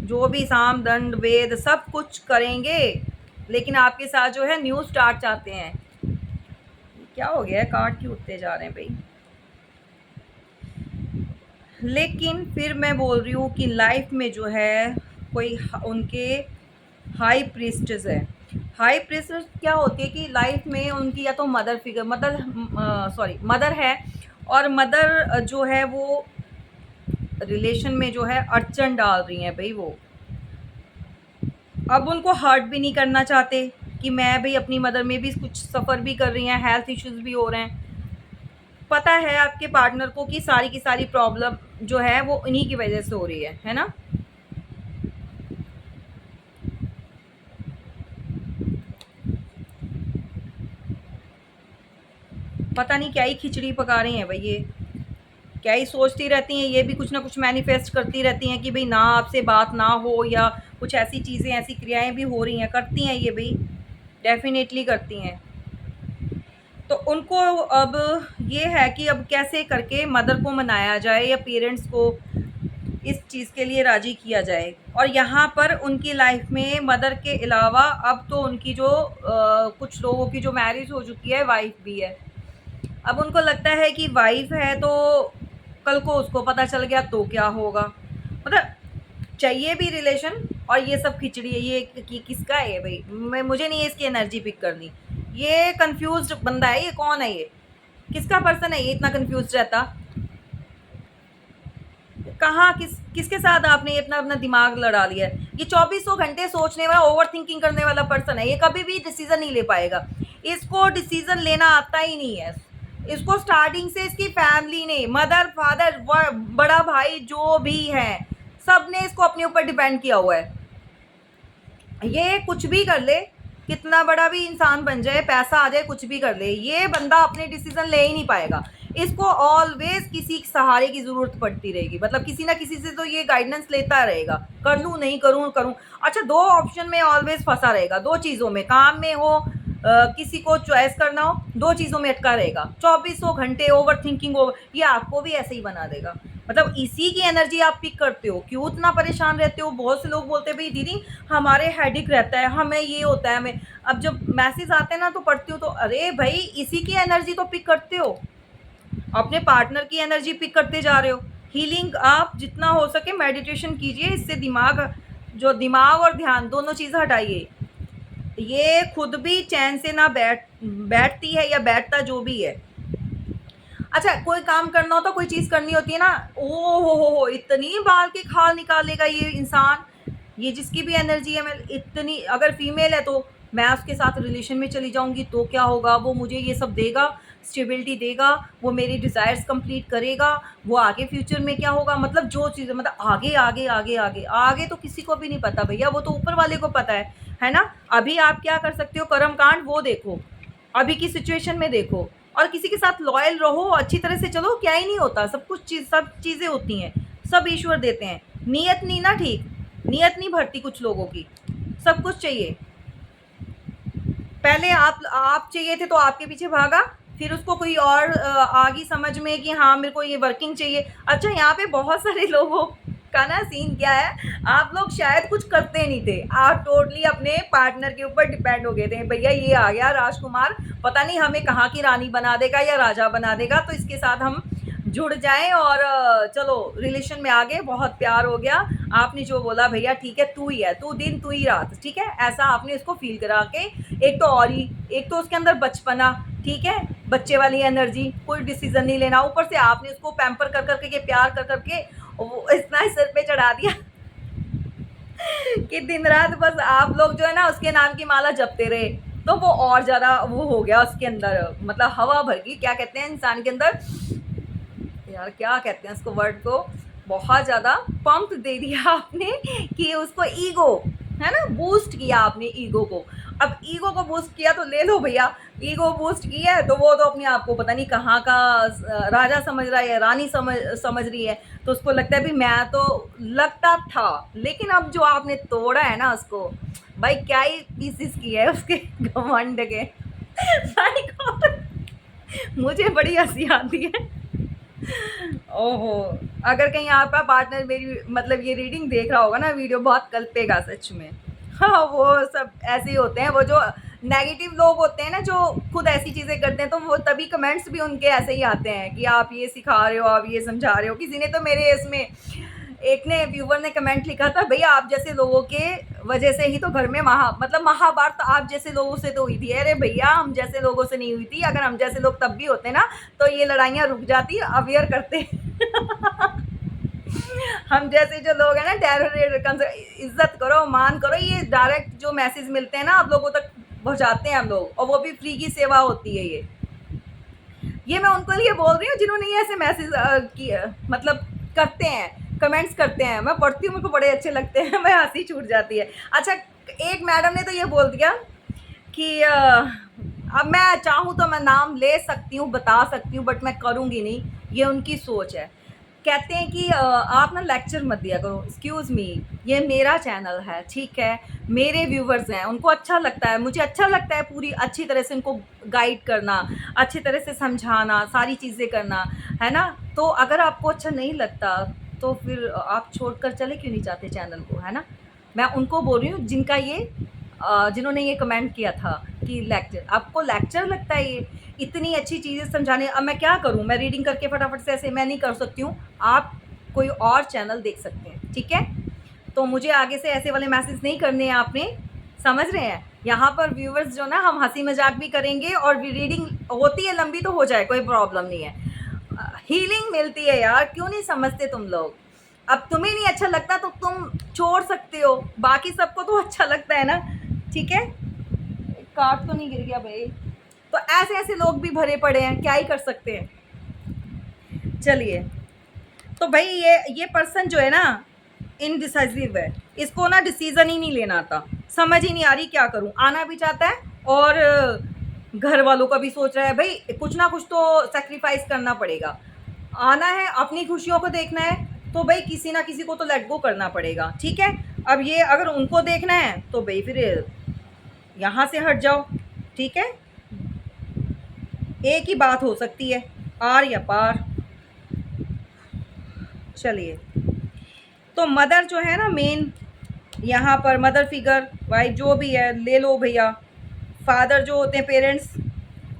जो भी साम दंड वेद सब कुछ करेंगे, लेकिन आपके साथ जो है न्यू स्टार्ट चाहते हैं। क्या हो गया है, कार्ड क्यों उठते जा रहे हैं भाई? लेकिन फिर मैं बोल रही हूँ कि लाइफ में जो है कोई उनके हाई प्रीस्टेस है। हाई प्रीस्टेस क्या होती है कि लाइफ में उनकी या तो मदर फिगर, मदर है, और मदर जो है वो रिलेशन में जो है अड़चन डाल रही हैं भई वो। अब उनको हर्ट भी नहीं करना चाहते कि मैं भई अपनी मदर में भी कुछ सफ़र भी कर रही हैं, हेल्थ इश्यूज़ भी हो रहे हैं। पता है आपके पार्टनर को कि सारी की सारी प्रॉब्लम जो है वो इन्हीं की वजह से हो रही है ना? पता नहीं क्या ही खिचड़ी पका रही हैं भई ये। क्या ही सोचती रहती हैं, ये भी कुछ ना कुछ मैनिफेस्ट करती रहती हैं कि भई ना आपसे बात ना हो, या कुछ ऐसी चीज़ें, ऐसी क्रियाएँ भी हो रही हैं, करती हैं ये भई, डेफ़िनेटली करती हैं। तो उनको अब ये है कि अब कैसे करके मदर को मनाया जाए या पेरेंट्स को इस चीज़ के लिए राज़ी किया जाए। और यहाँ पर उनकी लाइफ में मदर के अलावा अब तो उनकी जो कुछ लोगों की जो मैरिज हो चुकी है, वाइफ़ भी है। अब उनको लगता है कि वाइफ़ है तो कल को उसको पता चल गया तो क्या होगा? मतलब चाहिए भी रिलेशन, और ये सब खिचड़ी है, ये कि किसका है ये भई? मुझे नहीं है इसकी एनर्जी पिक करनी। ये कन्फ्यूज़्ड बंदा है, ये कौन है ये? किसका पर्सन है ये इतना कन्फ्यूज़्ड रहता? कहाँ किसके साथ आपने अपना अपना दिमाग लड़ा लिया है? ये चौबीसों घंटे सोचने वाला, ओवरथिंकिंग करने वाला पर्सन है, ये कभी भी डिसीज़न नहीं ले पाएगा। इसको डिसीज़न लेना आता ही नहीं है। इसको स्टार्टिंग से इसकी फैमिली ने, मदर, फादर, बड़ा भाई जो भी है, सबने इसको अपने ऊपर डिपेंड किया हुआ है। ये कुछ भी कर ले, कितना बड़ा भी इंसान बन जाए, पैसा आ जाए, कुछ भी कर ले, ये बंदा अपने डिसीजन ले ही नहीं पाएगा। इसको ऑलवेज किसी सहारे की ज़रूरत पड़ती रहेगी, मतलब किसी ना किसी से तो ये गाइडेंस लेता रहेगा, कर लूँ नहीं करूँ करूँ। अच्छा, दो ऑप्शन में ऑलवेज फंसा रहेगा, दो चीज़ों में, काम में हो, किसी को चॉइस करना हो, दो चीज़ों में अटका रहेगा। चौबीसों घंटे ओवर थिंकिंग, ओवर, ये आपको भी ऐसे ही बना देगा। मतलब इसी की एनर्जी आप पिक करते हो, क्यों इतना परेशान रहते हो? बहुत से लोग बोलते हैं भाई दीदी हमारे हेडेक रहता है, हमें ये होता है, हमें। अब जब मैसेज आते हैं ना तो पढ़ती हूँ तो अरे भाई इसी की एनर्जी तो पिक करते हो, अपने पार्टनर की एनर्जी पिक करते जा रहे हो। हीलिंग आप जितना हो सके मेडिटेशन कीजिए, इससे दिमाग और ध्यान दोनों चीज़ हटाइए। ये खुद भी चैन से ना बैठती है या बैठता जो भी है। अच्छा, कोई काम करना होता, कोई चीज़ करनी होती है ना, ओ हो, इतनी बाल की खाल निकालेगा ये इंसान। ये जिसकी भी एनर्जी है, मैं इतनी, अगर फीमेल है तो मैं उसके साथ रिलेशन में चली जाऊँगी तो क्या होगा? वो मुझे ये सब देगा, स्टेबिलिटी देगा, वो मेरी डिज़ायर्स कंप्लीट करेगा, वो आगे फ्यूचर में क्या होगा? मतलब जो चीज़ें, मतलब आगे, आगे, आगे, आगे, आगे तो किसी को भी नहीं पता भैया, वो तो ऊपर वाले को पता है ना? अभी आप क्या कर सकते हो, कर्म कांड वो देखो, अभी की सिचुएशन में देखो, और किसी के साथ लॉयल रहो, अच्छी तरह से चलो, क्या ही नहीं होता, सब चीज़ें होती हैं, सब ईश्वर देते हैं। नीयत नहीं ना ठीक, नीयत नहीं भरती कुछ लोगों की, सब कुछ चाहिए। पहले आप चाहिए थे तो आपके पीछे भागा, फिर उसको कोई और आ गई समझ में कि हाँ मेरे को ये वर्किंग चाहिए। अच्छा, यहाँ पे बहुत सारे लोगों का ना सीन क्या है, आप लोग शायद कुछ करते नहीं थे, आप टोटली अपने पार्टनर के ऊपर डिपेंड हो गए थे, भैया ये आ गया राजकुमार, पता नहीं हमें कहाँ की रानी बना देगा या राजा बना देगा, तो इसके साथ हम जुड़ जाएं और चलो रिलेशन में आ गए, बहुत प्यार हो गया, आपने जो बोला भैया ठीक है, तू ही है, तू दिन तू ही रात, ठीक है, ऐसा आपने इसको फील करा के, एक तो उसके अंदर बचपना, ठीक है, बच्चे वाली एनर्जी, कोई डिसीजन नहीं लेना, ऊपर से आपने उसको पैम्पर कर करके के प्यार कर करके वो इतना ही सिर पे चढ़ा दिया कि दिन रात बस आप लोग जो है ना उसके नाम की माला जपते रहे, तो वो और ज़्यादा वो हो गया उसके अंदर, मतलब हवा भर गई, क्या कहते हैं इंसान के अंदर यार, क्या कहते हैं उसको, वर्ड को, बहुत ज़्यादा पंप दे दिया आपने कि उसको ईगो, है ना, बूस्ट किया आपने ईगो को। अब ईगो को बूस्ट किया तो ले लो भैया, ईगो बूस्ट किया है तो वो तो अपने आप को पता नहीं कहाँ का राजा समझ रहा है, रानी समझ रही है, तो उसको लगता है भी मैं तो, लगता था, लेकिन अब जो आपने तोड़ा है ना उसको, भाई क्या ही पीसेस किया है उसके घमंड के भाई मुझे बड़ी हंसी आती है। ओहो! अगर कहीं आपका पार्टनर मेरी मतलब ये रीडिंग देख रहा होगा ना, वीडियो बहुत कल्पेगा सच में। हाँ, वो सब ऐसे ही होते हैं, वो जो नेगेटिव लोग होते हैं ना, जो खुद ऐसी चीज़ें करते हैं, तो वो तभी कमेंट्स भी उनके ऐसे ही आते हैं कि आप ये सिखा रहे हो, आप ये समझा रहे हो। किसी ने तो मेरे इसमें, एक ने व्यूवर ने कमेंट लिखा था, भैया आप जैसे लोगों के वजह से ही तो घर में मतलब महाभारत आप जैसे लोगों से तो हुई थी। अरे भैया, हम जैसे लोगों से नहीं हुई थी, अगर हम जैसे लोग तब भी होते ना तो ये लड़ाइयाँ रुक जाती, अवेयर करते हम जैसे जो लोग हैं ना टेरर, इज्जत करो, मान करो, ये डायरेक्ट जो मैसेज मिलते हैं ना आप लोगों तक पहुंचाते हैं हम लोग, और वो भी फ्री की सेवा होती है ये मैं उनको लिए बोल रही हूँ जिन्होंने ये ऐसे मैसेज मतलब करते हैं, कमेंट्स करते हैं। मैं पढ़ती हूँ, मेरे को बड़े अच्छे लगते हैं, मैं हंसी छूट जाती है। अच्छा, एक मैडम ने तो ये बोल दिया कि अब मैं चाहूँ तो मैं नाम ले सकती हूँ, बता सकती हूँ, बट मैं करूँगी नहीं, ये उनकी सोच है। कहते हैं कि आप ना लेक्चर मत दिया करो, एक्सक्यूज़ मी, ये मेरा चैनल है, ठीक है, मेरे व्यूवर्स हैं, उनको अच्छा लगता है, मुझे अच्छा लगता है पूरी अच्छी तरह से उनको गाइड करना, अच्छी तरह से समझाना, सारी चीज़ें करना, है ना। तो अगर आपको अच्छा नहीं लगता तो फिर आप छोड़कर चले क्यों नहीं जाते चैनल को, है ना। मैं उनको बोल रही हूँ जिनका ये जिन्होंने ये कमेंट किया था कि लेक्चर, आपको लेक्चर लगता है ये इतनी अच्छी चीज़ें समझाने। अब मैं क्या करूँ, मैं रीडिंग करके फटाफट से ऐसे मैं नहीं कर सकती हूँ, आप कोई और चैनल देख सकते हैं, ठीक है। तो मुझे आगे से ऐसे वाले मैसेज नहीं करने हैं आपने, समझ रहे हैं। यहाँ पर व्यूवर्स जो ना, हम हंसी मजाक भी करेंगे, और रीडिंग होती है लंबी तो हो जाए, कोई प्रॉब्लम नहीं है, हीलिंग मिलती है यार, क्यों नहीं समझते तुम लोग। अब तुम्हें नहीं अच्छा लगता तो तुम छोड़ सकते हो, बाकी सबको तो अच्छा लगता है ना, ठीक है। कार्ड तो नहीं गिर गया भाई। तो ऐसे ऐसे लोग भी भरे पड़े हैं, क्या ही कर सकते हैं। चलिए, तो भाई ये पर्सन जो है ना, इनडिसाइसिव है, इसको ना डिसीजन ही नहीं लेना आता, समझ ही नहीं आ रही क्या करूं। आना भी चाहता है और घर वालों का भी सोच रहा है, भाई कुछ ना कुछ तो सेक्रीफाइस करना पड़ेगा। आना है, अपनी खुशियों को देखना है, तो भाई किसी ना किसी को तो लेट गो करना पड़ेगा, ठीक है। अब ये अगर उनको देखना है तो भाई फिर यहाँ से हट जाओ, ठीक है। एक ही बात हो सकती है, आर या पार। चलिए, तो मदर जो है ना मेन, यहाँ पर मदर फिगर, वाइफ जो भी है ले लो भैया। फादर जो होते हैं पेरेंट्स,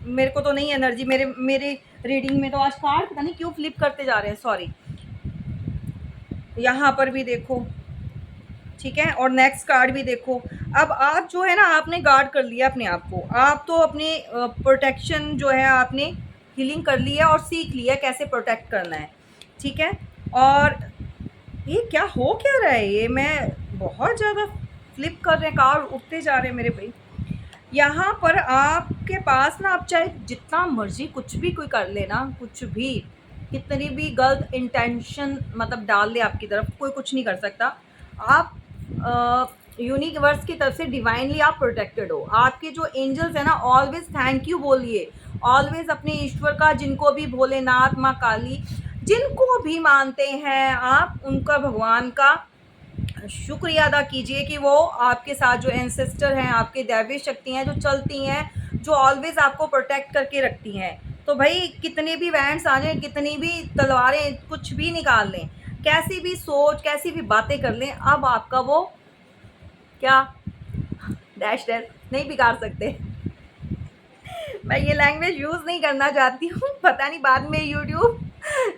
मेरे को तो नहीं एनर्जी, मेरे मेरे रीडिंग में तो आज कार्ड पता नहीं क्यों फ्लिप करते जा रहे हैं, सॉरी। यहाँ पर भी देखो, ठीक है, और नेक्स्ट कार्ड भी देखो। अब आप जो है ना, आपने गार्ड कर लिया अपने आप को, आप तो अपने प्रोटेक्शन जो है आपने हीलिंग कर ली है और सीख लिया कैसे प्रोटेक्ट करना है, ठीक है। और ये क्या हो क्या रहा है, ये मैं बहुत ज़्यादा फ्लिप कर रहे हैं, कार्ड उठते जा रहे हैं मेरे भाई। यहाँ पर आपके पास ना, आप चाहे जितना मर्जी कुछ भी कोई कर लेना, कुछ भी कितनी भी गलत इंटेंशन मतलब डाल ले आपकी तरफ, कोई कुछ नहीं कर सकता। आप यूनिवर्स की तरफ से डिवाइनली आप प्रोटेक्टेड हो। आपके जो एंजल्स हैं ना, ऑलवेज थैंक यू बोलिए, ऑलवेज अपने ईश्वर का, जिनको भी भोलेनाथ, माँ काली, जिनको भी मानते हैं आप, उनका, भगवान का शुक्रिया अदा कीजिए कि वो आपके साथ जो एंसेस्टर हैं, आपके दैवीय शक्ति हैं जो चलती हैं, जो ऑलवेज आपको प्रोटेक्ट करके रखती हैं। तो भाई कितने भी वैंड्स आ जाएं, कितनी भी तलवारें कुछ भी निकाल लें, कैसी भी सोच, कैसी भी बातें कर लें, अब आपका वो क्या डैश डैश नहीं बिगाड़ सकते। मैं ये लैंग्वेज यूज़ नहीं करना चाहती हूँ, पता नहीं बाद में यूट्यूब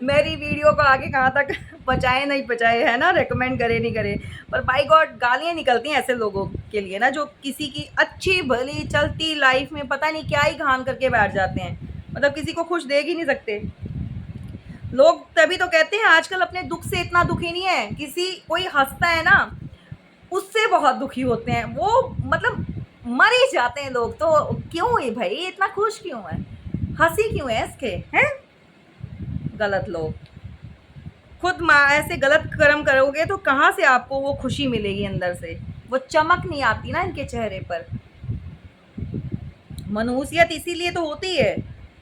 मेरी वीडियो को आगे कहाँ तक पहुँचाए नहीं पहुँचाए, है ना, रेकमेंड करे नहीं करे। पर बाय गॉड गालियाँ निकलती हैं ऐसे लोगों के लिए ना, जो किसी की अच्छी भली चलती लाइफ में पता नहीं क्या ही घान करके बैठ जाते हैं, मतलब किसी को खुश देख ही नहीं सकते लोग। तभी तो कहते हैं आजकल अपने दुख से इतना दुखी नहीं है, किसी कोई हंसता है ना उससे बहुत दुखी होते हैं वो, मतलब मर ही जाते हैं लोग। तो क्यों है भाई, इतना खुश क्यों है, हंसी क्यों है इसके, हैं गलत लोग। खुद ऐसे गलत कर्म करोगे तो कहाँ से आपको वो खुशी मिलेगी अंदर से, वो चमक नहीं आती ना इनके चेहरे पर। मनहूसियत इसीलिए तो होती है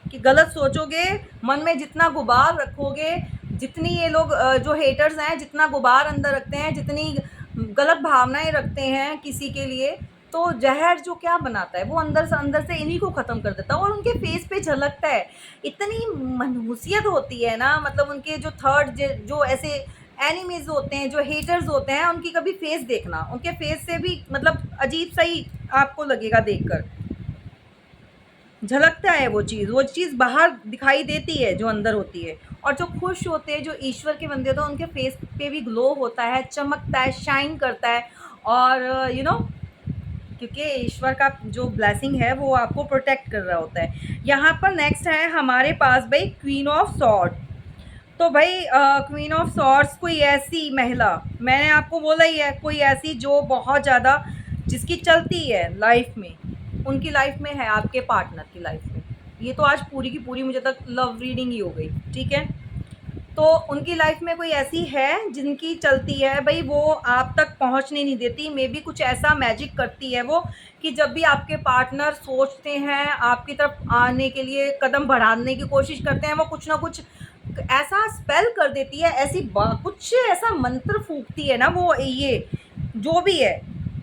कि गलत सोचोगे, मन में जितना गुबार रखोगे, जितनी ये लोग जो हेटर्स हैं जितना गुबार अंदर रखते हैं, जितनी गलत भावनाएं रखते हैं किसी के लिए, तो जहर जो क्या बनाता है वो अंदर से इन्हीं को ख़त्म कर देता है, और उनके फेस पे झलकता है। इतनी मनहूसियत होती है ना, मतलब उनके जो थर्ड जो ऐसे एनिमीज होते हैं, जो हेटर्स होते हैं, उनकी कभी फेस देखना, उनके फेस से भी मतलब अजीब सा ही आपको लगेगा देखकर, झलकता है वो चीज़ बाहर दिखाई देती है जो अंदर होती है। और जो खुश होते हैं, जो ईश्वर के बंदे होते हैं, उनके फेस पे भी ग्लो होता है, चमकता है, शाइन करता है। और यू नो, क्योंकि ईश्वर का जो ब्लेसिंग है वो आपको प्रोटेक्ट कर रहा होता है। यहाँ पर नेक्स्ट है हमारे पास भाई क्वीन ऑफ सॉर्ड। तो भाई क्वीन ऑफ सॉर्ड्स कोई ऐसी महिला, मैंने आपको बोला ही है, कोई ऐसी जो बहुत ज़्यादा जिसकी चलती है लाइफ में, उनकी लाइफ में है, आपके पार्टनर की लाइफ में। ये तो आज पूरी की पूरी मुझे तक लव रीडिंग ही हो गई, ठीक है। तो उनकी लाइफ में कोई ऐसी है जिनकी चलती है भाई, वो आप तक पहुंचने नहीं देती। मे बी कुछ ऐसा मैजिक करती है वो कि जब भी आपके पार्टनर सोचते हैं आपकी तरफ आने के लिए, कदम बढ़ाने की कोशिश करते हैं, वो कुछ ना कुछ ऐसा स्पेल कर देती है, ऐसी कुछ ऐसा मंत्र फूकती है ना वो, ये जो भी है,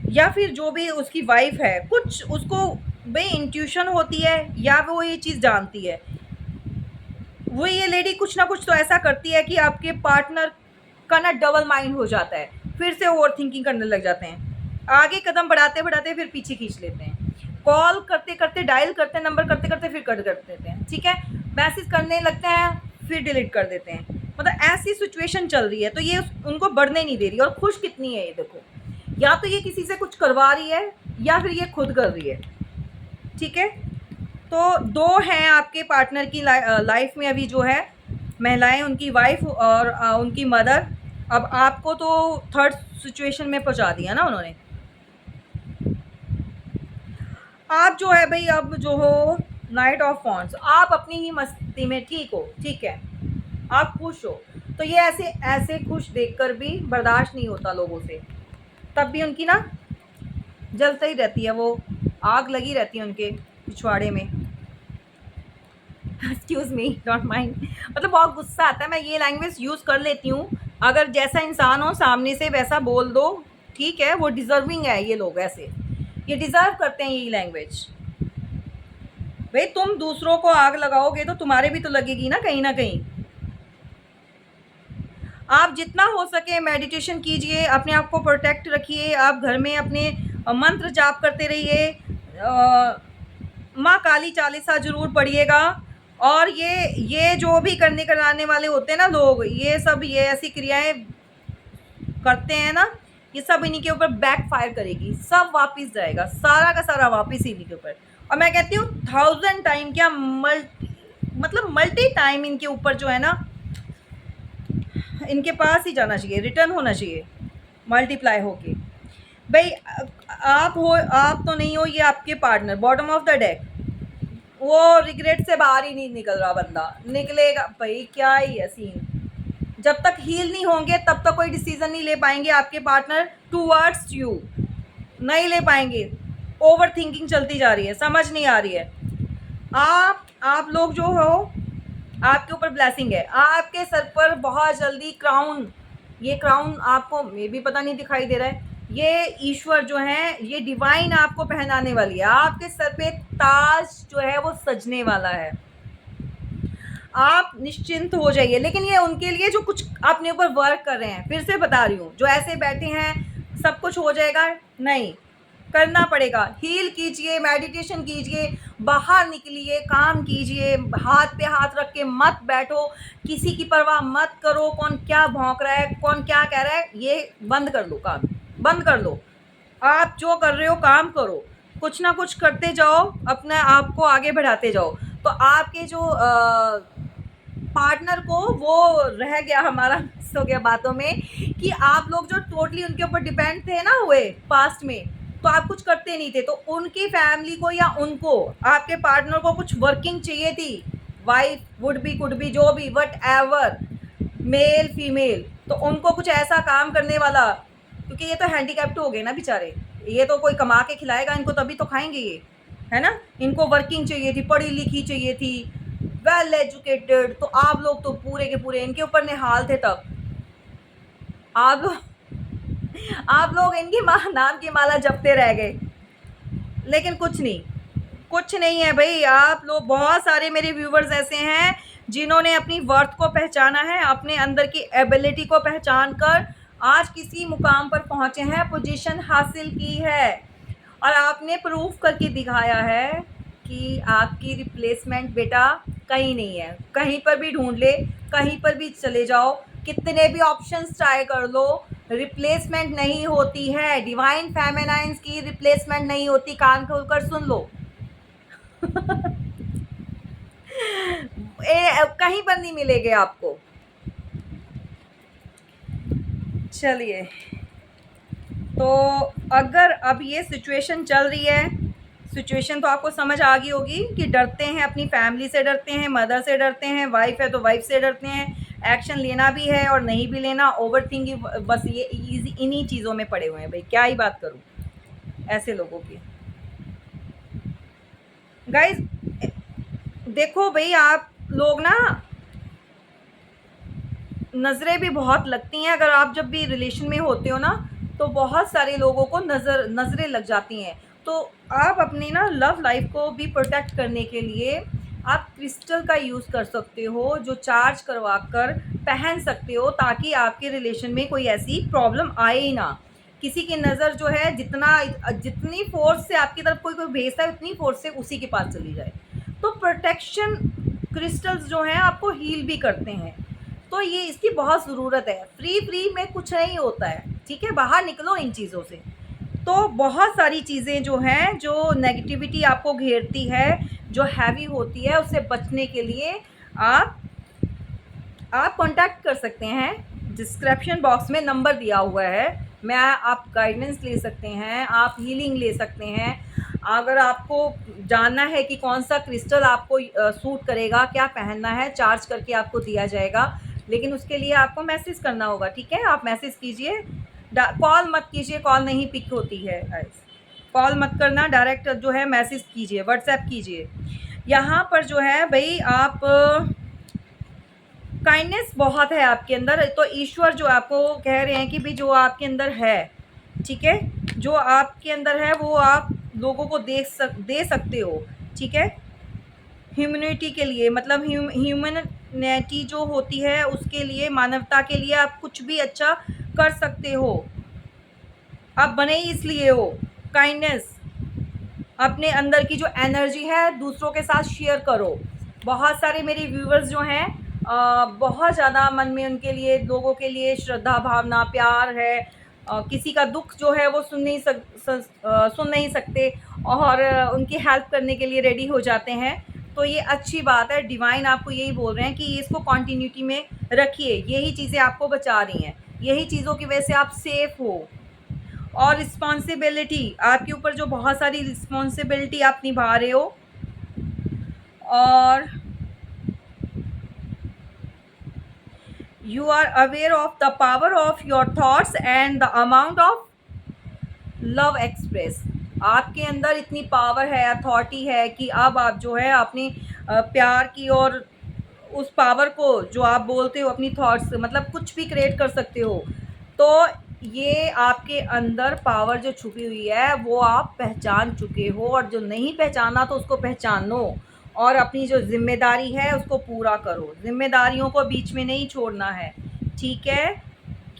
या फिर जो भी उसकी वाइफ है, कुछ उसको भाई इंट्यूशन होती है, या वो ये चीज़ जानती है। वो ये लेडी कुछ ना कुछ तो ऐसा करती है कि आपके पार्टनर का ना डबल माइंड हो जाता है, फिर से ओवर थिंकिंग करने लग जाते हैं, आगे कदम बढ़ाते बढ़ाते फिर पीछे खींच लेते हैं, कॉल करते करते, डायल करते, नंबर करते करते फिर कट कर देते हैं, ठीक है, मैसेज करने लगते हैं फिर डिलीट कर देते हैं। मतलब ऐसी सिचुएशन चल रही है, तो ये उनको बढ़ने नहीं दे रही। और खुश कितनी है ये देखो, या तो ये किसी से कुछ करवा रही है या फिर ये खुद कर रही है, ठीक है। तो दो हैं आपके पार्टनर की लाइफ में अभी जो है महिलाएं, उनकी वाइफ और उनकी मदर। अब आपको तो थर्ड सिचुएशन में पहुंचा दिया ना उन्होंने। आप जो है भाई, अब जो हो नाइट ऑफ वॉन्ड्स, आप अपनी ही मस्ती में ठीक हो, ठीक है, आप खुश हो। तो ये ऐसे ऐसे खुश देखकर भी बर्दाश्त नहीं होता लोगों से, तब भी उनकी ना जलती ही रहती है वो, आग लगी रहती है उनके पिछवाड़े में। Excuse me, don't mind. मतलब बहुत गुस्सा आता है, मैं ये लैंग्वेज यूज़ कर लेती हूँ। अगर जैसा इंसान हो सामने से वैसा बोल दो, ठीक है, वो डिज़र्विंग है, ये लोग ऐसे, ये डिज़र्व करते हैं ये लैंग्वेज। भाई तुम दूसरों को आग लगाओगे तो तुम्हारे भी तो लगेगी ना कहीं ना कहीं। आप जितना हो सके मेडिटेशन कीजिए, अपने आप को प्रोटेक्ट रखिए, आप घर में अपने मंत्र जाप करते रहिए, माँ काली चालीसा ज़रूर पढ़िएगा। और ये जो भी करने कराने वाले होते हैं ना लोग, ये सब ये ऐसी क्रियाएं करते हैं ना, ये सब इन्हीं के ऊपर बैक फायर करेगी, सब वापस जाएगा, सारा का सारा वापस इन्हीं के ऊपर। और मैं कहती हूँ 1000 टाइम क्या, मल्टी टाइम इनके ऊपर जो है ना, इनके पास ही जाना चाहिए, रिटर्न होना चाहिए, मल्टीप्लाई होके। भाई आप हो, आप तो नहीं हो, ये आपके partner bottom of the deck, वो रिग्रेट से बाहर ही नहीं निकल रहा, बंदा निकलेगा भाई, क्या ही है सीन। जब तक हील नहीं होंगे तब तक कोई डिसीजन नहीं ले पाएंगे आपके पार्टनर टूवर्ड्स यू, नहीं ले पाएंगे। ओवर थिंकिंग चलती जा रही है, समझ नहीं आ रही है। आप लोग जो हो, आपके ऊपर ब्लेसिंग है, आपके सर पर बहुत जल्दी क्राउन, ये क्राउन आपको मे भी पता नहीं दिखाई दे रहा है, ये ईश्वर जो है, ये डिवाइन आपको पहनाने वाली है, आपके सर पे ताज जो है वो सजने वाला है। आप निश्चिंत हो जाइए। लेकिन ये उनके लिए जो कुछ अपने ऊपर वर्क कर रहे हैं, फिर से बता रही हूँ, जो ऐसे बैठे हैं सब कुछ हो जाएगा, नहीं, करना पड़ेगा। हील कीजिए, मेडिटेशन कीजिए, बाहर निकलिए, काम कीजिए, हाथ पे हाथ रख के मत बैठो, किसी की परवाह मत करो, कौन क्या भौंक रहा है, कौन क्या कह रहा है, ये बंद कर लो, काम बंद कर लो। आप जो कर रहे हो काम करो, कुछ ना कुछ करते जाओ, अपने आप को आगे बढ़ाते जाओ। तो आपके जो पार्टनर को वो रह गया, हमारा मिस हो गया बातों में, कि आप लोग जो टोटली उनके ऊपर डिपेंड थे ना हुए पास्ट में, तो आप कुछ करते नहीं थे, तो उनकी फैमिली को या उनको, आपके पार्टनर को कुछ वर्किंग चाहिए थी, wife would be, could be, जो भी, वट एवर, मेल फीमेल, तो उनको कुछ ऐसा काम करने वाला, क्योंकि ये तो हैंडीकैप्ट हो गए ना बेचारे, ये तो कोई कमा के खिलाएगा इनको तभी तो खाएंगे ये, है ना। इनको वर्किंग चाहिए थी, पढ़ी लिखी चाहिए थी, वेल एजुकेटेड। तो आप लोग तो पूरे के पूरे इनके ऊपर निहाल थे तब। आप लोग आप लोग इनकी नाम की माला जपते रह गए, लेकिन कुछ नहीं, कुछ नहीं है भाई। आप लोग, बहुत सारे मेरे व्यूवर्स ऐसे हैं जिन्होंने अपनी वर्थ को पहचाना है, अपने अंदर की एबिलिटी को पहचान कर आज किसी मुकाम पर पहुंचे हैं, पोजीशन हासिल की है, और आपने प्रूफ करके दिखाया है कि आपकी रिप्लेसमेंट बेटा कहीं नहीं है। कहीं पर भी ढूंढ ले, कहीं पर भी चले जाओ, कितने भी ऑप्शंस ट्राई कर लो, रिप्लेसमेंट नहीं होती है। डिवाइन फेमिनाइंस की रिप्लेसमेंट नहीं होती, कान खोलकर सुन लो। कहीं पर नहीं मिलेंगे आपको, चलिए, तो अगर अब ये सिचुएशन चल रही है, सिचुएशन तो आपको समझ आ गई होगी कि डरते हैं, अपनी फैमिली से डरते हैं, मदर से डरते हैं, वाइफ है तो वाइफ से डरते हैं, एक्शन लेना भी है और नहीं भी लेना, ओवर थिंकिंग, बस ये इजी इन्हीं चीज़ों में पड़े हुए हैं भाई, क्या ही बात करूँ ऐसे लोगों की। गाइज देखो भाई, आप लोग ना, नज़रें भी बहुत लगती हैं, अगर आप जब भी रिलेशन में होते हो ना, तो बहुत सारे लोगों को नज़रें लग जाती हैं। तो आप अपनी ना लव लाइफ को भी प्रोटेक्ट करने के लिए आप क्रिस्टल का यूज़ कर सकते हो, जो चार्ज करवा कर पहन सकते हो, ताकि आपके रिलेशन में कोई ऐसी प्रॉब्लम आए ही ना। किसी की नज़र जो है, जितनी फोर्स से आपकी तरफ कोई भेजता है, उतनी फोर्स से उसी के पास चली जाए। तो प्रोटेक्शन क्रिस्टल्स जो हैं आपको हील भी करते हैं, तो ये इसकी बहुत ज़रूरत है। फ्री में कुछ नहीं होता है, ठीक है, बाहर निकलो इन चीज़ों से। तो बहुत सारी चीज़ें जो हैं, जो नेगेटिविटी आपको घेरती है, जो हैवी होती है, उससे बचने के लिए आप कांटेक्ट कर सकते हैं। डिस्क्रिप्शन बॉक्स में नंबर दिया हुआ है, मैं आप गाइडेंस ले सकते हैं, आप हीलिंग ले सकते हैं। अगर आपको जानना है कि कौन सा क्रिस्टल आपको सूट करेगा, क्या पहनना है, चार्ज करके आपको दिया जाएगा, लेकिन उसके लिए आपको मैसेज करना होगा, ठीक है। आप मैसेज कीजिए, कॉल मत कीजिए, कॉल नहीं पिक होती है, कॉल मत करना, डायरेक्ट जो है मैसेज कीजिए, व्हाट्सएप कीजिए। यहाँ पर जो है भाई, आप काइंडनेस बहुत है आपके अंदर, तो ईश्वर जो आपको कह रहे हैं कि भाई जो आपके अंदर है, ठीक है, जो आपके अंदर है वो आप लोगों को दे सकते हो, ठीक है। ह्यूमैनिटी के लिए, मतलब ह्यूमैनिटी जो होती है उसके लिए, मानवता के लिए आप कुछ भी अच्छा कर सकते हो। आप बने ही इसलिए हो। काइंडनेस, अपने अंदर की जो एनर्जी है दूसरों के साथ शेयर करो। बहुत सारे मेरे व्यूवर्स जो हैं, बहुत ज़्यादा मन में उनके लिए, लोगों के लिए श्रद्धा भावना प्यार है। किसी का दुख जो है वो सुन नहीं सकते, और उनकी हेल्प करने के लिए रेडी हो जाते हैं। तो ये अच्छी बात है, डिवाइन आपको यही बोल रहे हैं कि इसको कंटिन्यूटी में रखिए, यही चीज़ें आपको बचा रही हैं, यही चीज़ों की वजह से आप सेफ हो। और रिस्पॉन्सिबिलिटी, आपके ऊपर जो बहुत सारी रिस्पॉन्सिबिलिटी आप निभा रहे हो, और you are aware of the power of your thoughts and the amount of love express. आपके अंदर इतनी पावर है, अथॉरिटी है कि अब आप जो है अपनी प्यार की, और उस पावर को जो आप बोलते हो अपनी थॉट्स, मतलब कुछ भी क्रिएट कर सकते हो। तो ये आपके अंदर पावर जो छुपी हुई है वो आप पहचान चुके हो, और जो नहीं पहचाना तो उसको पहचानो, और अपनी जो जिम्मेदारी है उसको पूरा करो। जिम्मेदारियों को बीच में नहीं छोड़ना है, ठीक है।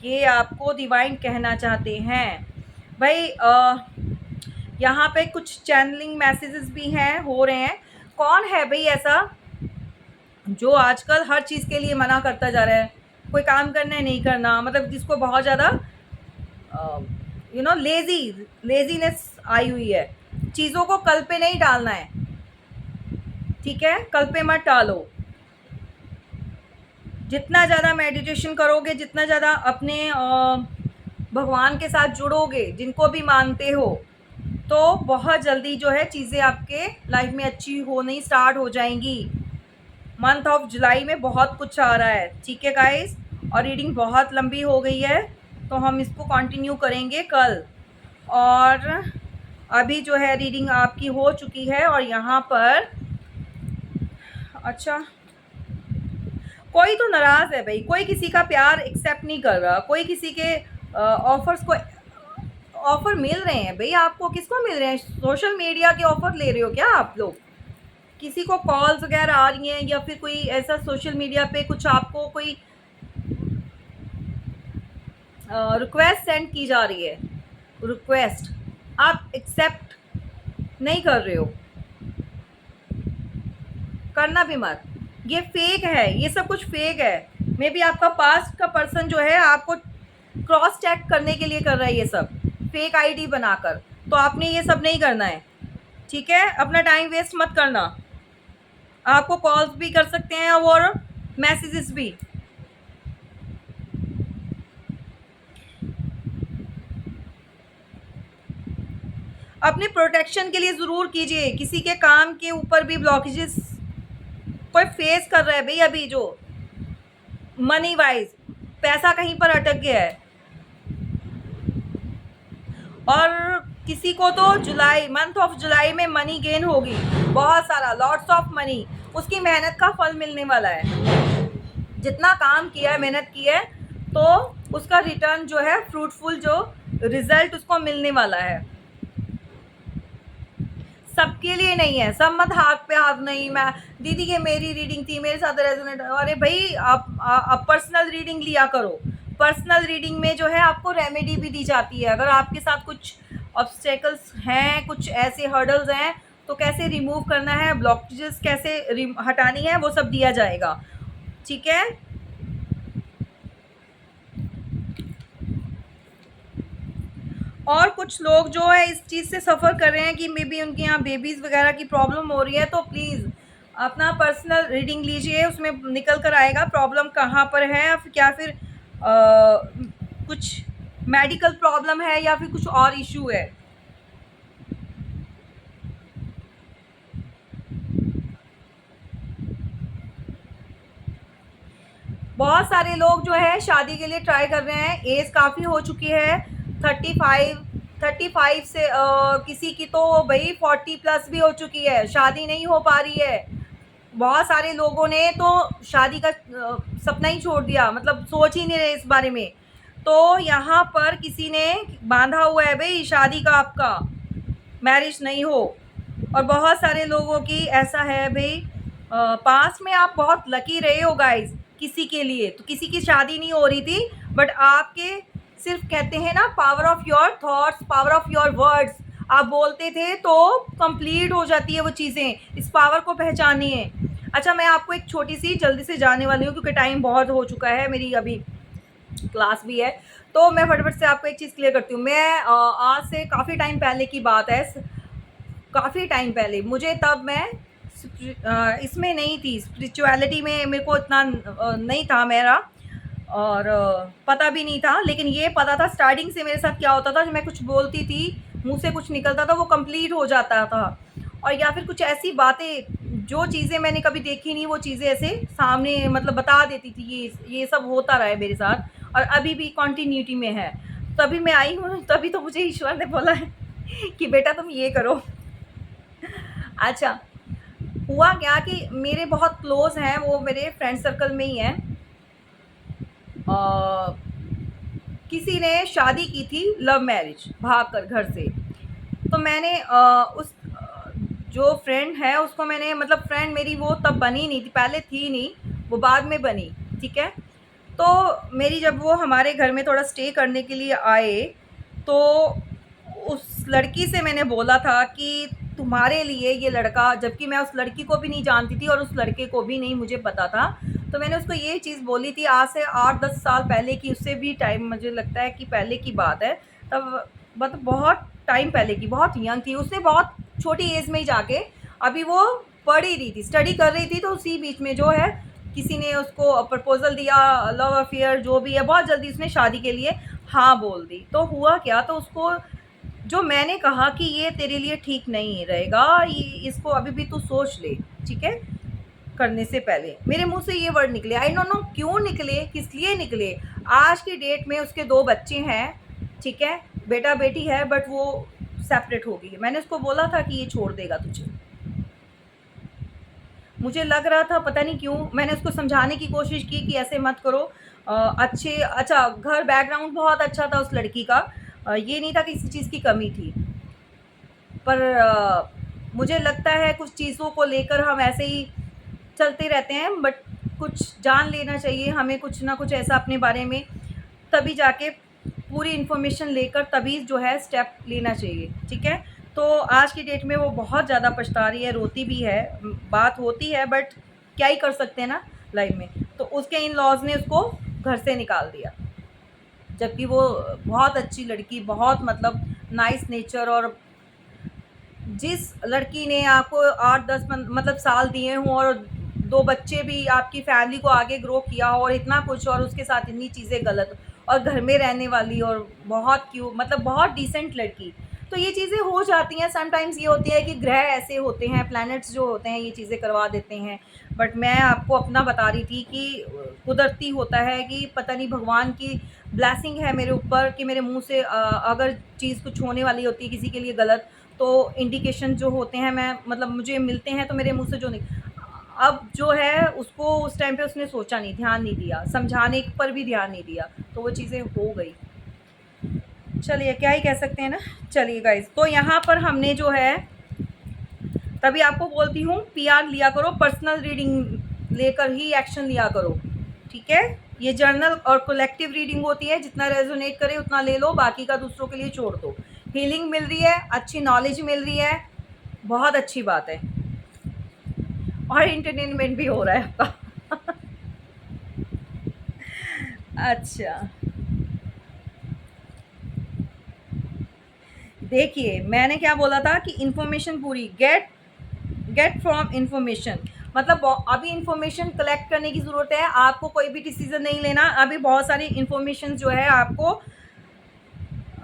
ये आपको डिवाइन कहना चाहते हैं भाई। यहाँ पे कुछ चैनलिंग मैसेजेस भी हैं, हो रहे हैं। कौन है भाई ऐसा जो आजकल हर चीज़ के लिए मना करता जा रहा है, कोई काम करना है नहीं करना, मतलब जिसको बहुत ज़्यादा लेजीनेस आई हुई है। चीज़ों को कल पे नहीं डालना है, ठीक है, कल पे मत डालो। जितना ज़्यादा मेडिटेशन करोगे, जितना ज़्यादा अपने भगवान के साथ जुड़ोगे, जिनको भी मानते हो, तो बहुत जल्दी जो है चीज़ें आपके लाइफ में अच्छी होनी स्टार्ट हो जाएंगी। मंथ ऑफ जुलाई में बहुत कुछ आ रहा है, ठीक है गाइस। और रीडिंग बहुत लंबी हो गई है, तो हम इसको कंटिन्यू करेंगे कल। और अभी जो है रीडिंग आपकी हो चुकी है, और यहाँ पर अच्छा, कोई तो नाराज़ है भाई, कोई किसी का प्यार एक्सेप्ट नहीं कर रहा, कोई किसी के ऑफर्स को, ऑफर मिल रहे हैं भाई आपको, किसको मिल रहे हैं? सोशल मीडिया के ऑफर ले रहे हो क्या आप लोग? किसी को कॉल्स वगैरह आ रही हैं, या फिर कोई ऐसा सोशल मीडिया पे कुछ आपको कोई रिक्वेस्ट सेंड की जा रही है, रिक्वेस्ट आप एक्सेप्ट नहीं कर रहे हो, करना भी मत। ये फेक है, ये सब कुछ फेक है। मे बी आपका पास्ट का पर्सन जो है आपको क्रॉस चेक करने के लिए कर रहा है ये सब, फेक आईडी बनाकर। तो आपने ये सब नहीं करना है, ठीक है। अपना टाइम वेस्ट मत करना। आपको कॉल्स भी कर सकते हैं और मैसेजेस भी। अपने प्रोटेक्शन के लिए ज़रूर कीजिए। किसी के काम के ऊपर भी ब्लॉकेजेस कोई फेस कर रहा है भाई, अभी जो मनी वाइज पैसा कहीं पर अटक गया है, और किसी को तो जुलाई, मंथ ऑफ जुलाई में मनी गेन होगी, बहुत सारा, लॉट्स ऑफ मनी, उसकी मेहनत का फल मिलने वाला है। जितना काम किया है, मेहनत की है, तो उसका रिटर्न जो है, फ्रूटफुल जो रिजल्ट उसको मिलने वाला है। सबके लिए नहीं है, सब मत हाथ पे हाथ, नहीं मैं दीदी के मेरी रीडिंग थी, मेरे साथ रेजोनेट, अरे भाई आप पर्सनल रीडिंग लिया करो। पर्सनल रीडिंग में जो है आपको रेमेडी भी दी जाती है। अगर आपके साथ कुछ ऑब्स्टेकल्स हैं, कुछ ऐसे हर्डल्स हैं, तो कैसे रिमूव करना है, ब्लॉकेजेस कैसे हटानी है, वो सब दिया जाएगा। ठीक है। और कुछ लोग जो है इस चीज़ से सफ़र कर रहे हैं कि मे बी उनके यहाँ बेबीज़ वगैरह की प्रॉब्लम हो रही है, तो प्लीज़ अपना पर्सनल रीडिंग लीजिए, उसमें निकल कर आएगा प्रॉब्लम कहाँ पर है, या फिर क्या, फिर कुछ मेडिकल प्रॉब्लम है या फिर कुछ और इशू है। बहुत सारे लोग जो है शादी के लिए ट्राई कर रहे हैं, एज काफ़ी हो चुकी है, 35 से किसी की तो भाई 40 प्लस भी हो चुकी है, शादी नहीं हो पा रही है। बहुत सारे लोगों ने तो शादी का सपना ही छोड़ दिया, मतलब सोच ही नहीं रहे इस बारे में। तो यहाँ पर किसी ने बांधा हुआ है भाई शादी का, आपका मैरिज नहीं हो। और बहुत सारे लोगों की ऐसा है भाई, पास्ट में आप बहुत लकी रहे हो गाइज, किसी के लिए तो किसी की शादी नहीं हो रही थी, बट आपके सिर्फ कहते हैं ना, power of your thoughts, power of your words, आप बोलते थे तो कंप्लीट हो जाती है वो चीज़ें। इस पावर को पहचानिए। अच्छा, मैं आपको एक छोटी सी, जल्दी से जाने वाली हूँ क्योंकि टाइम बहुत हो चुका है, मेरी अभी क्लास भी है, तो मैं फटाफट से आपको एक चीज़ क्लियर करती हूँ। मैं आज से काफ़ी टाइम पहले की बात है, काफ़ी टाइम पहले, मुझे तब मैं इसमें नहीं थी, स्पिरिचुअलिटी में मेरे को इतना नहीं था मेरा, और पता भी नहीं था। लेकिन ये पता था स्टार्टिंग से मेरे साथ क्या होता था, जब मैं कुछ बोलती थी, मुंह से कुछ निकलता था, वो कंप्लीट हो जाता था। और या फिर कुछ ऐसी बातें, जो चीज़ें मैंने कभी देखी नहीं, वो चीज़ें ऐसे सामने मतलब बता देती थी। ये सब होता रहा है मेरे साथ, और अभी भी कंटिन्यूटी में है। तभी मैं आई हूँ, तभी तो मुझे ईश्वर ने बोला है कि बेटा तुम ये करो। अच्छा, हुआ क्या कि मेरे बहुत क्लोज़ हैं, वो मेरे फ्रेंड सर्कल में ही हैं। किसी ने शादी की थी, लव मैरिज, भाग कर घर से। तो मैंने उस जो फ्रेंड है उसको मैंने, मतलब फ्रेंड मेरी वो तब बनी नहीं थी, पहले थी नहीं, वो बाद में बनी, ठीक है। तो मेरी, जब वो हमारे घर में थोड़ा स्टे करने के लिए आए, तो उस लड़की से मैंने बोला था कि तुम्हारे लिए ये लड़का, जबकि मैं उस लड़की को भी नहीं जानती थी और उस लड़के को भी नहीं मुझे पता था। तो मैंने उसको ये चीज़ बोली थी, आज से 8-10 साल पहले की, उससे भी टाइम मुझे लगता है कि पहले की बात है, तब मतलब बहुत टाइम पहले की, बहुत यंग थी, उसने बहुत छोटी एज में ही जाके, अभी वो पढ़ ही रही थी, स्टडी कर रही थी, तो उसी बीच में जो है किसी ने उसको प्रपोजल दिया, लव अफेयर जो भी है, बहुत जल्दी उसने शादी के लिए हाँ बोल दी। तो हुआ क्या, तो उसको, जो मैंने कहा कि ये तेरे लिए ठीक नहीं रहेगा, इसको अभी भी तू सोच ले, ठीक है, करने से पहले, मेरे मुंह से ये वर्ड निकले। आई डोंट नो क्यों निकले, किस लिए निकले। आज की डेट में उसके 2 बच्चे हैं, ठीक है, बेटा बेटी है, बट वो सेपरेट हो गई है। मैंने उसको बोला था कि ये छोड़ देगा तुझे, मुझे लग रहा था पता नहीं क्यों, मैंने उसको समझाने की कोशिश की कि ऐसे मत करो। अच्छा, घर बैकग्राउंड बहुत अच्छा था उस लड़की का, ये नहीं था कि किसी चीज़ की कमी थी, पर मुझे लगता है कुछ चीज़ों को लेकर हम ऐसे ही चलते रहते हैं, बट कुछ जान लेना चाहिए हमें, कुछ ना कुछ ऐसा अपने बारे में, तभी जाके पूरी इन्फॉर्मेशन लेकर तभी जो है स्टेप लेना चाहिए, ठीक है। तो आज की डेट में वो बहुत ज़्यादा पछता रही है, रोती भी है, बात होती है, बट क्या ही कर सकते हैं ना लाइफ में। तो उसके इन लॉज ने उसको घर से निकाल दिया, जबकि वो बहुत अच्छी लड़की, बहुत मतलब नाइस नेचर, और जिस लड़की ने आपको 8-10 मतलब साल दिए हों, और 2 बच्चे भी, आपकी फैमिली को आगे ग्रो किया हो, और इतना कुछ, और उसके साथ इतनी चीज़ें गलत, और घर में रहने वाली, और बहुत मतलब बहुत डिसेंट लड़की, तो ये चीज़ें हो जाती हैं। समटाइम्स ये होती है कि ग्रह ऐसे होते हैं, प्लैनेट्स जो होते हैं ये चीज़ें करवा देते हैं। बट मैं आपको अपना बता रही थी कि कुदरती होता है कि पता नहीं भगवान की ब्लेसिंग है मेरे ऊपर कि मेरे मुँह से अगर चीज़ कुछ होने वाली होती है किसी के लिए गलत, तो इंडिकेशन जो होते हैं मैं मतलब मुझे मिलते हैं तो मेरे मुँह से जो नहीं, अब जो है उसको उस टाइम पे उसने सोचा नहीं, ध्यान नहीं दिया, समझाने पर भी ध्यान नहीं दिया, तो वो चीज़ें हो गई। चलिए क्या ही कह सकते हैं ना। चलिए गाइस, तो यहाँ पर हमने जो है, तभी आपको बोलती हूँ पीआर लिया करो, पर्सनल रीडिंग लेकर ही एक्शन लिया करो, ठीक है। ये जर्नल और कलेक्टिव रीडिंग होती है, जितना रेजोनेट करे उतना ले लो, बाकी का दूसरों के लिए छोड़ दो। हीलिंग मिल रही है, अच्छी नॉलेज मिल रही है, बहुत अच्छी बात है, और एंटरटेनमेंट भी हो रहा है आपका। अच्छा, देखिए मैंने क्या बोला था कि इन्फॉर्मेशन पूरी गेट फ्रॉम इन्फॉर्मेशन, मतलब अभी इन्फॉर्मेशन कलेक्ट करने की ज़रूरत है, आपको कोई भी डिसीजन नहीं लेना, अभी बहुत सारी इन्फॉर्मेशन जो है आपको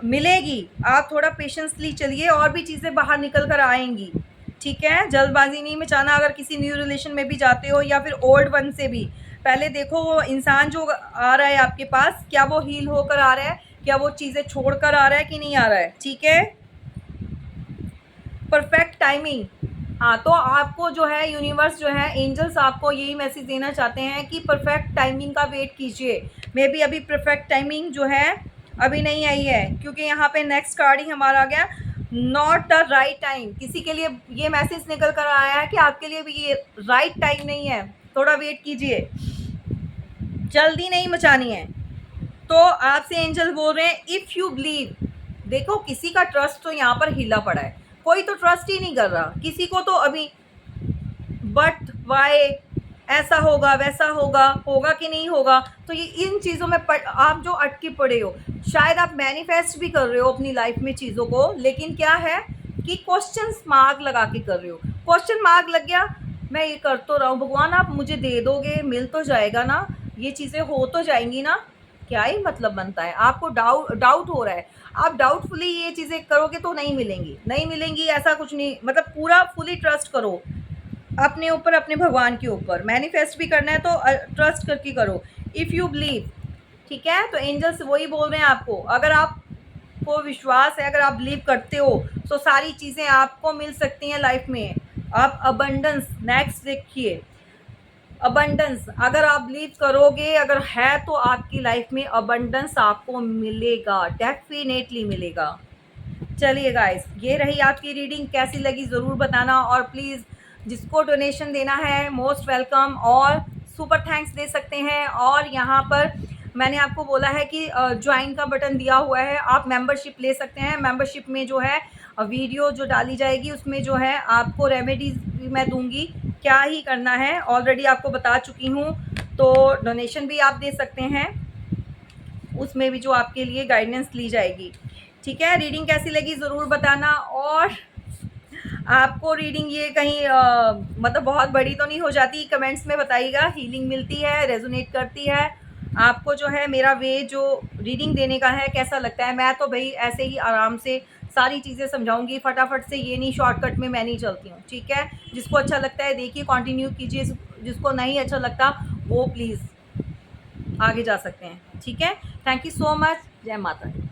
मिलेगी, आप थोड़ा पेशेंसली चलिए और भी चीज़ें बाहर निकल कर आएंगी, ठीक है। जल्दबाजी नहीं मचाना, अगर किसी न्यू रिलेशन में भी जाते हो या फिर ओल्ड वन से भी, पहले देखो वो इंसान जो आ रहा है आपके पास, क्या वो हील होकर आ रहा है, क्या वो चीज़ें छोड़ कर आ रहा है कि नहीं आ रहा है, ठीक है। परफेक्ट टाइमिंग, हाँ, तो आपको जो है यूनिवर्स जो है एंजल्स आपको यही मैसेज देना चाहते हैं कि परफेक्ट टाइमिंग का वेट कीजिए। मे बी अभी परफेक्ट टाइमिंग जो है अभी नहीं आई है, क्योंकि यहाँ पे नेक्स्ट कार्ड ही हमारा आ गया, नॉट द राइट टाइम। किसी के लिए ये मैसेज निकल कर आया है कि आपके लिए भी ये राइट टाइम नहीं है, थोड़ा वेट कीजिए, जल्दी नहीं मचानी है। तो आपसे एंजल बोल रहे हैं इफ़ यू बिलीव, देखो किसी का ट्रस्ट तो यहाँ पर हिला पड़ा है, कोई तो ट्रस्ट ही नहीं कर रहा किसी को तो अभी, बट वाई, ऐसा होगा वैसा होगा, होगा कि नहीं होगा, तो ये इन चीज़ों में आप जो अटके पड़े हो, शायद आप मैनिफेस्ट भी कर रहे हो अपनी लाइफ में चीज़ों को, लेकिन क्या है कि क्वेश्चन मार्क लगा के कर रहे हो। क्वेश्चन मार्क लग गया, मैं ये कर तो रहा हूँ, भगवान आप मुझे दे दोगे, मिल तो जाएगा ना, ये चीज़ें हो तो जाएंगी ना, क्या ही मतलब बनता है, आपको डाउट हो रहा है, आप डाउटफुली ये चीज़ें करोगे तो नहीं मिलेंगी, नहीं मिलेंगी, ऐसा कुछ नहीं, मतलब पूरा फुली ट्रस्ट करो अपने ऊपर, अपने भगवान के ऊपर। मैनिफेस्ट भी करना है तो ट्रस्ट करके करो, इफ़ यू बिलीव, ठीक है। तो एंजल्स वही बोल रहे हैं आपको, अगर आपको विश्वास है, अगर आप बिलीव करते हो तो सारी चीज़ें आपको मिल सकती हैं लाइफ में। आप अबंडेंस, नेक्स्ट देखिए, अबंडेंस, अगर आप बिलीव करोगे, अगर है तो आपकी लाइफ में अबंडेंस आपको मिलेगा, डेफिनेटली मिलेगा। चलिए गाइस, ये रही आपकी रीडिंग, कैसी लगी ज़रूर बताना, और प्लीज़ जिसको डोनेशन देना है मोस्ट वेलकम, और सुपर थैंक्स दे सकते हैं। और यहाँ पर मैंने आपको बोला है कि ज्वाइन का बटन दिया हुआ है, आप मेंबरशिप ले सकते हैं। मेंबरशिप में जो है वीडियो जो डाली जाएगी उसमें जो है आपको रेमेडीज़ भी मैं दूंगी, क्या ही करना है ऑलरेडी आपको बता चुकी हूँ। तो डोनेशन भी आप दे सकते हैं, उसमें भी जो आपके लिए गाइडेंस ली जाएगी, ठीक है। रीडिंग कैसी लगी ज़रूर बताना, और आपको रीडिंग ये कहीं मतलब बहुत बड़ी तो नहीं हो जाती, कमेंट्स में बताइएगा। हीलिंग मिलती है, रेजोनेट करती है, आपको जो है मेरा वे जो रीडिंग देने का है कैसा लगता है। मैं तो भाई ऐसे ही आराम से सारी चीज़ें समझाऊंगी, फटाफट से ये नहीं, शॉर्टकट में मैं नहीं चलती हूँ, ठीक है। जिसको अच्छा लगता है देखिए, कंटिन्यू कीजिए, जिसको नहीं अच्छा लगता वो प्लीज़ आगे जा सकते हैं, ठीक है। थैंक यू सो मच, जय माता दी।